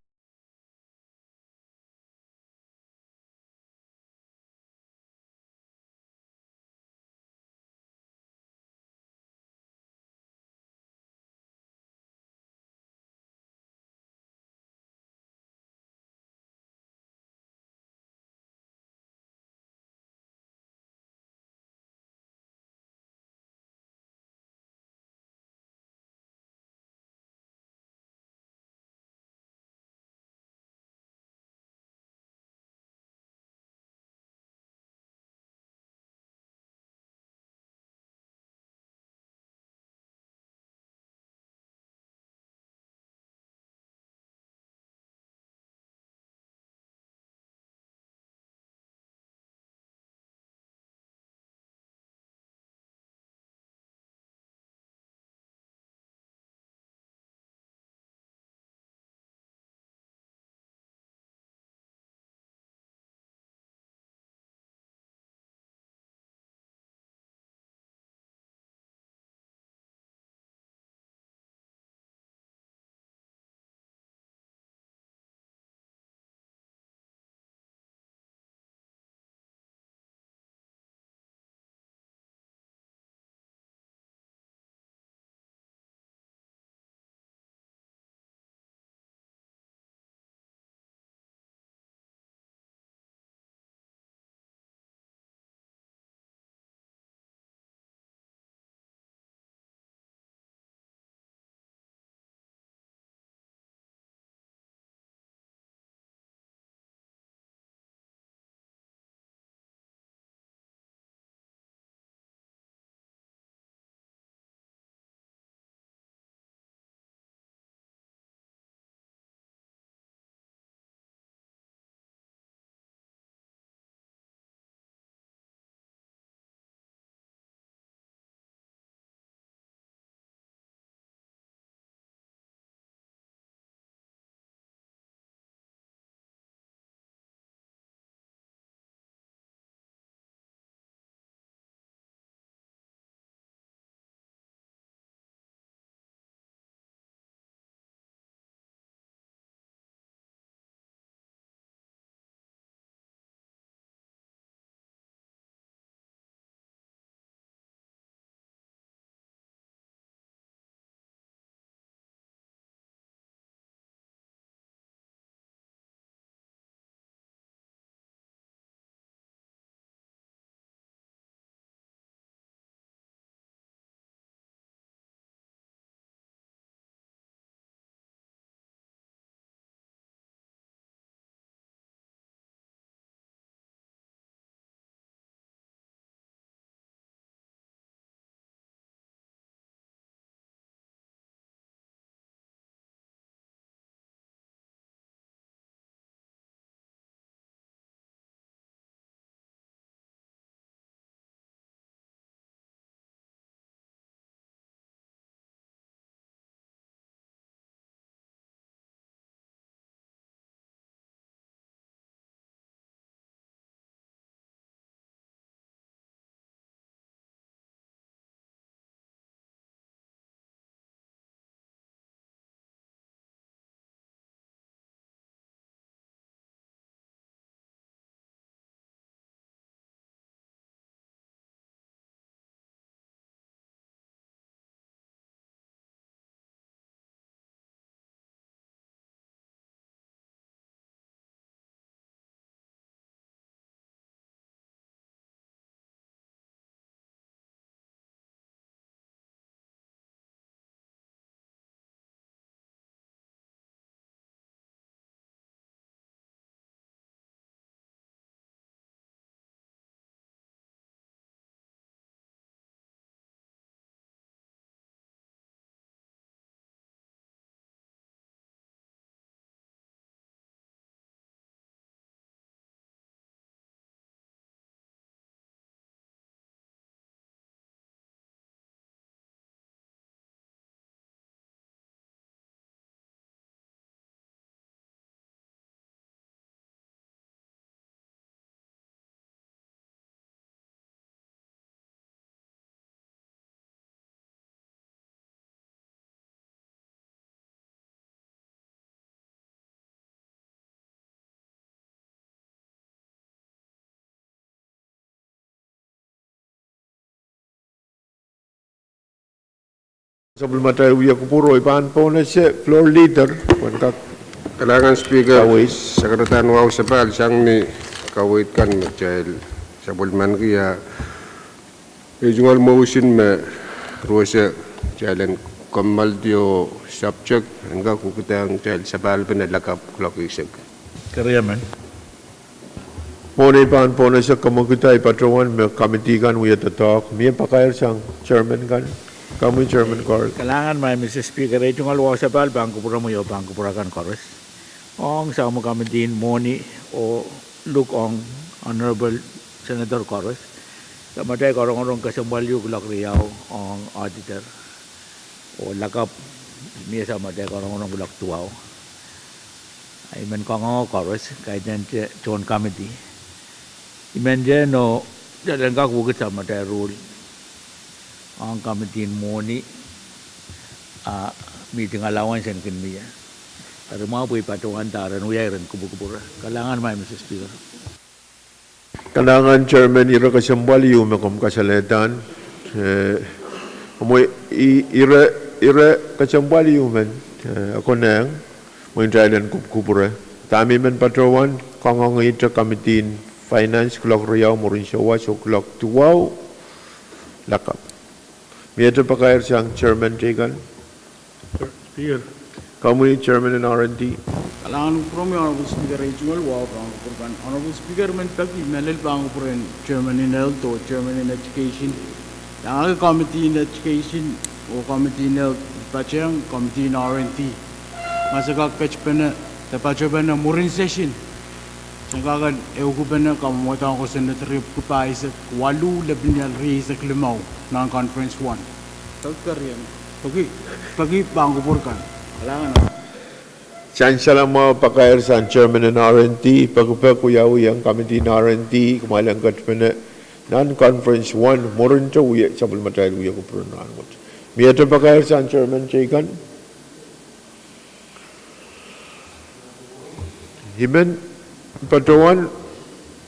Speaker 1: Sebelum tayo uya kupuro ipan po na siya floor leader wan kak
Speaker 5: Kalangan Speaker,
Speaker 1: Kawit.
Speaker 5: Sekretarian Wow Sabal, siyang ni kawit kan dahil sa bulman kaya regional motion me ruasa jalan kamal dio subject hingga kukutang dahil sabal penelakap klok isag.
Speaker 3: Kariyaman.
Speaker 1: mo na ipan po na siya kamagutay patrawan may committee kan uya tatak may pakayar siyang chairman kan kami chairman Carl.
Speaker 3: Kailangan may Mr. Speaker, ito nga luwa sa bal, bangko pura mo yung bangko pura kan koros. Ong sa mo kami din moni o look on Honorable Senator Koros. Sa matay korong-korong kasambalyo kulak riyaw ang auditor. O lakap niya sa matay korong-korong kulak tuwaw. Ay man ko nga Koros, kahit yan John Committee. Iman dyan no, dalang kakukit sa matay rule. Ang committee moni meeting allowance and kinmiya. Pero mga po'y patuan taran uyay rin kubo-kubura. Kailangan may Mr. Speaker.
Speaker 1: Kailangan chairman ira kasambal yung makom kasaletan amoy ira kasambal yung man ako na mo intrailan kupura tami man patrawan kang itra committee finance clock riyaw mo rin siya so clock tuwaw lakap Mieto pa kaya siyang chairman Jagan?
Speaker 6: Speaker.
Speaker 1: Kamu chairman ng R&D?
Speaker 8: Kailangan ko yung Honorable Speaker Regional Wow, Honorable Speaker, mentagi, melil pa ako po rin, Chairman in Health o Chairman in Education. Ang Committee in Education o Committee in Health, pachang Committee in R&D. Masagak patch pa na, tapatsa pa na murin session. Sangkakan, ewan ko pa na, kamamutan ko sa natrip ko pa isa, walu labinyal rin sa Klimaw ng Conference 1. Tagkariyan. Pagi bangko po kan. Kailangan na.
Speaker 1: Siyan siya lang mga pakayar sa chairman ng R&D, pagkuyaw yung committee ng R&D, kumalang katpana, non-conference 1, morin siya uya, sabal matayal uya ko pero naangot. Mieto pakayar sa chairman Jagan? Himen, patawan,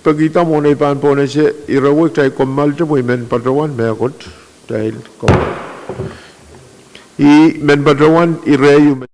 Speaker 1: pagkita mo na ipan po na siya, irawag tayo kumal siya po, himen patawan, may akot, dahil kumal. Men patawan, irayo,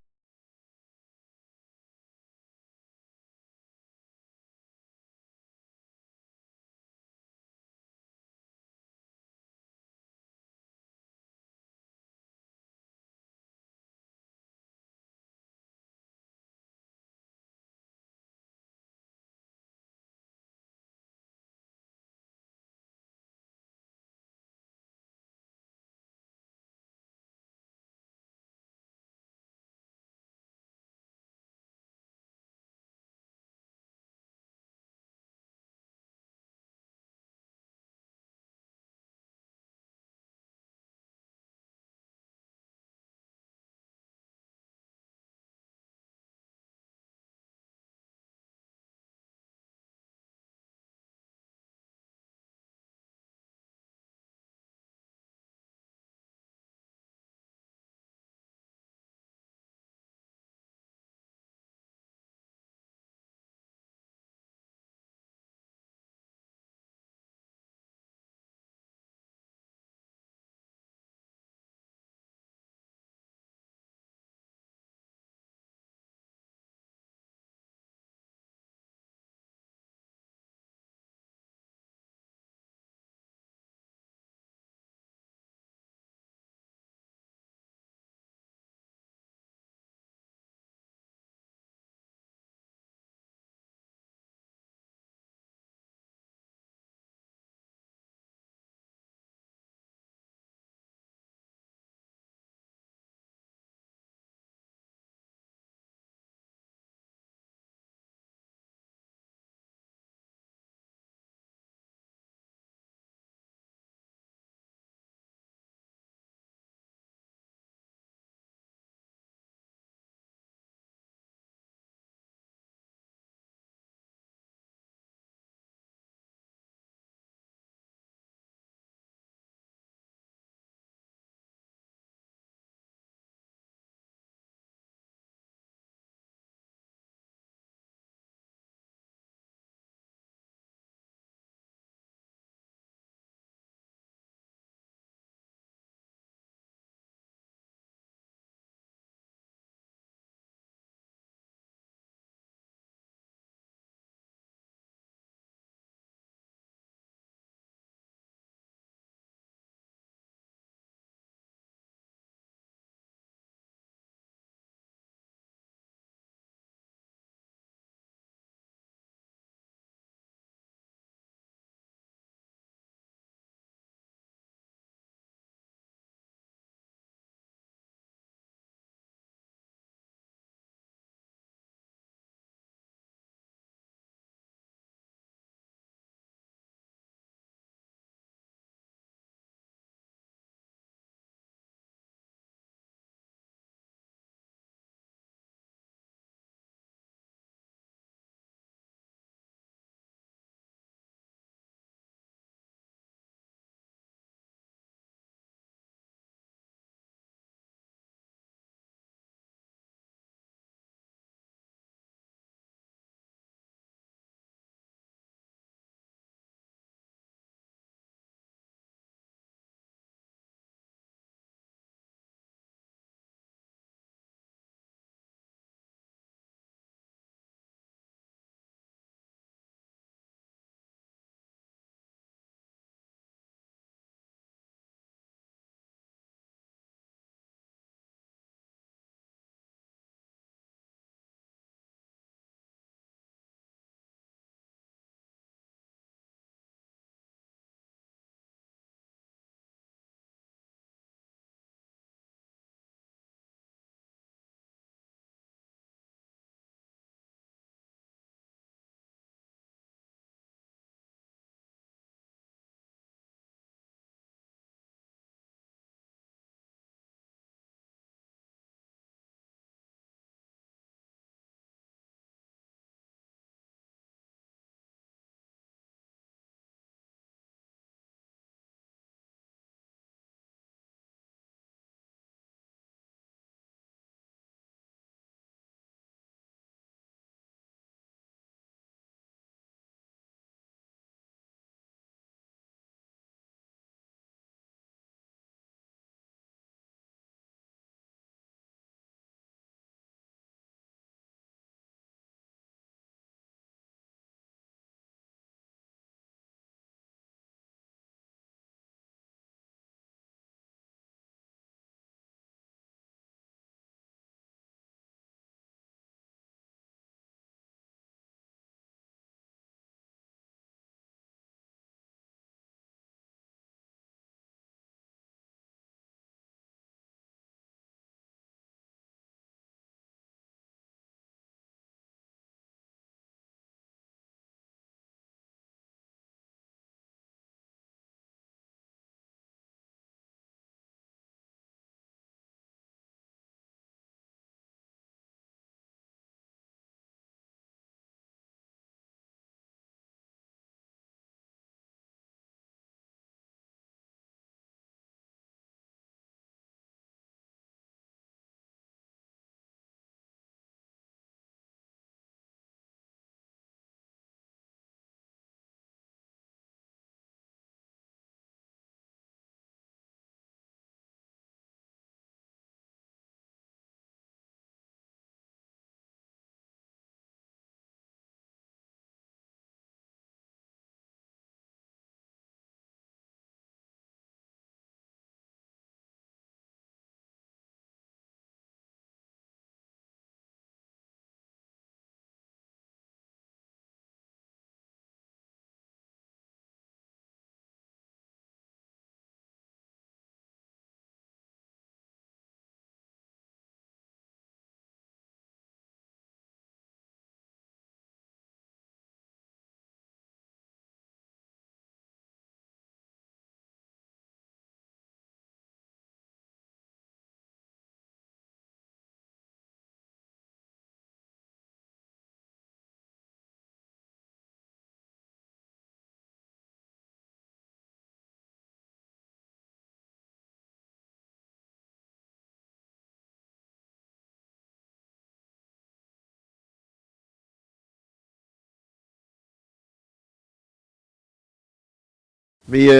Speaker 1: Mie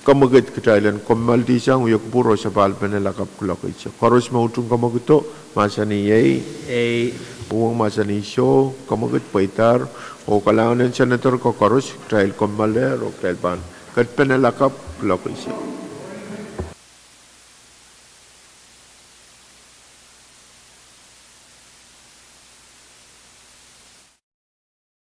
Speaker 1: kamagat kitailan komal di sang uyok puro sa palpen lakap kulak itsa. Koros mautung kamaguto masani yay uang masani show kamagat paitar o kalangan senator ko koros trail komal o trail ban katpen lakap kulak itsa.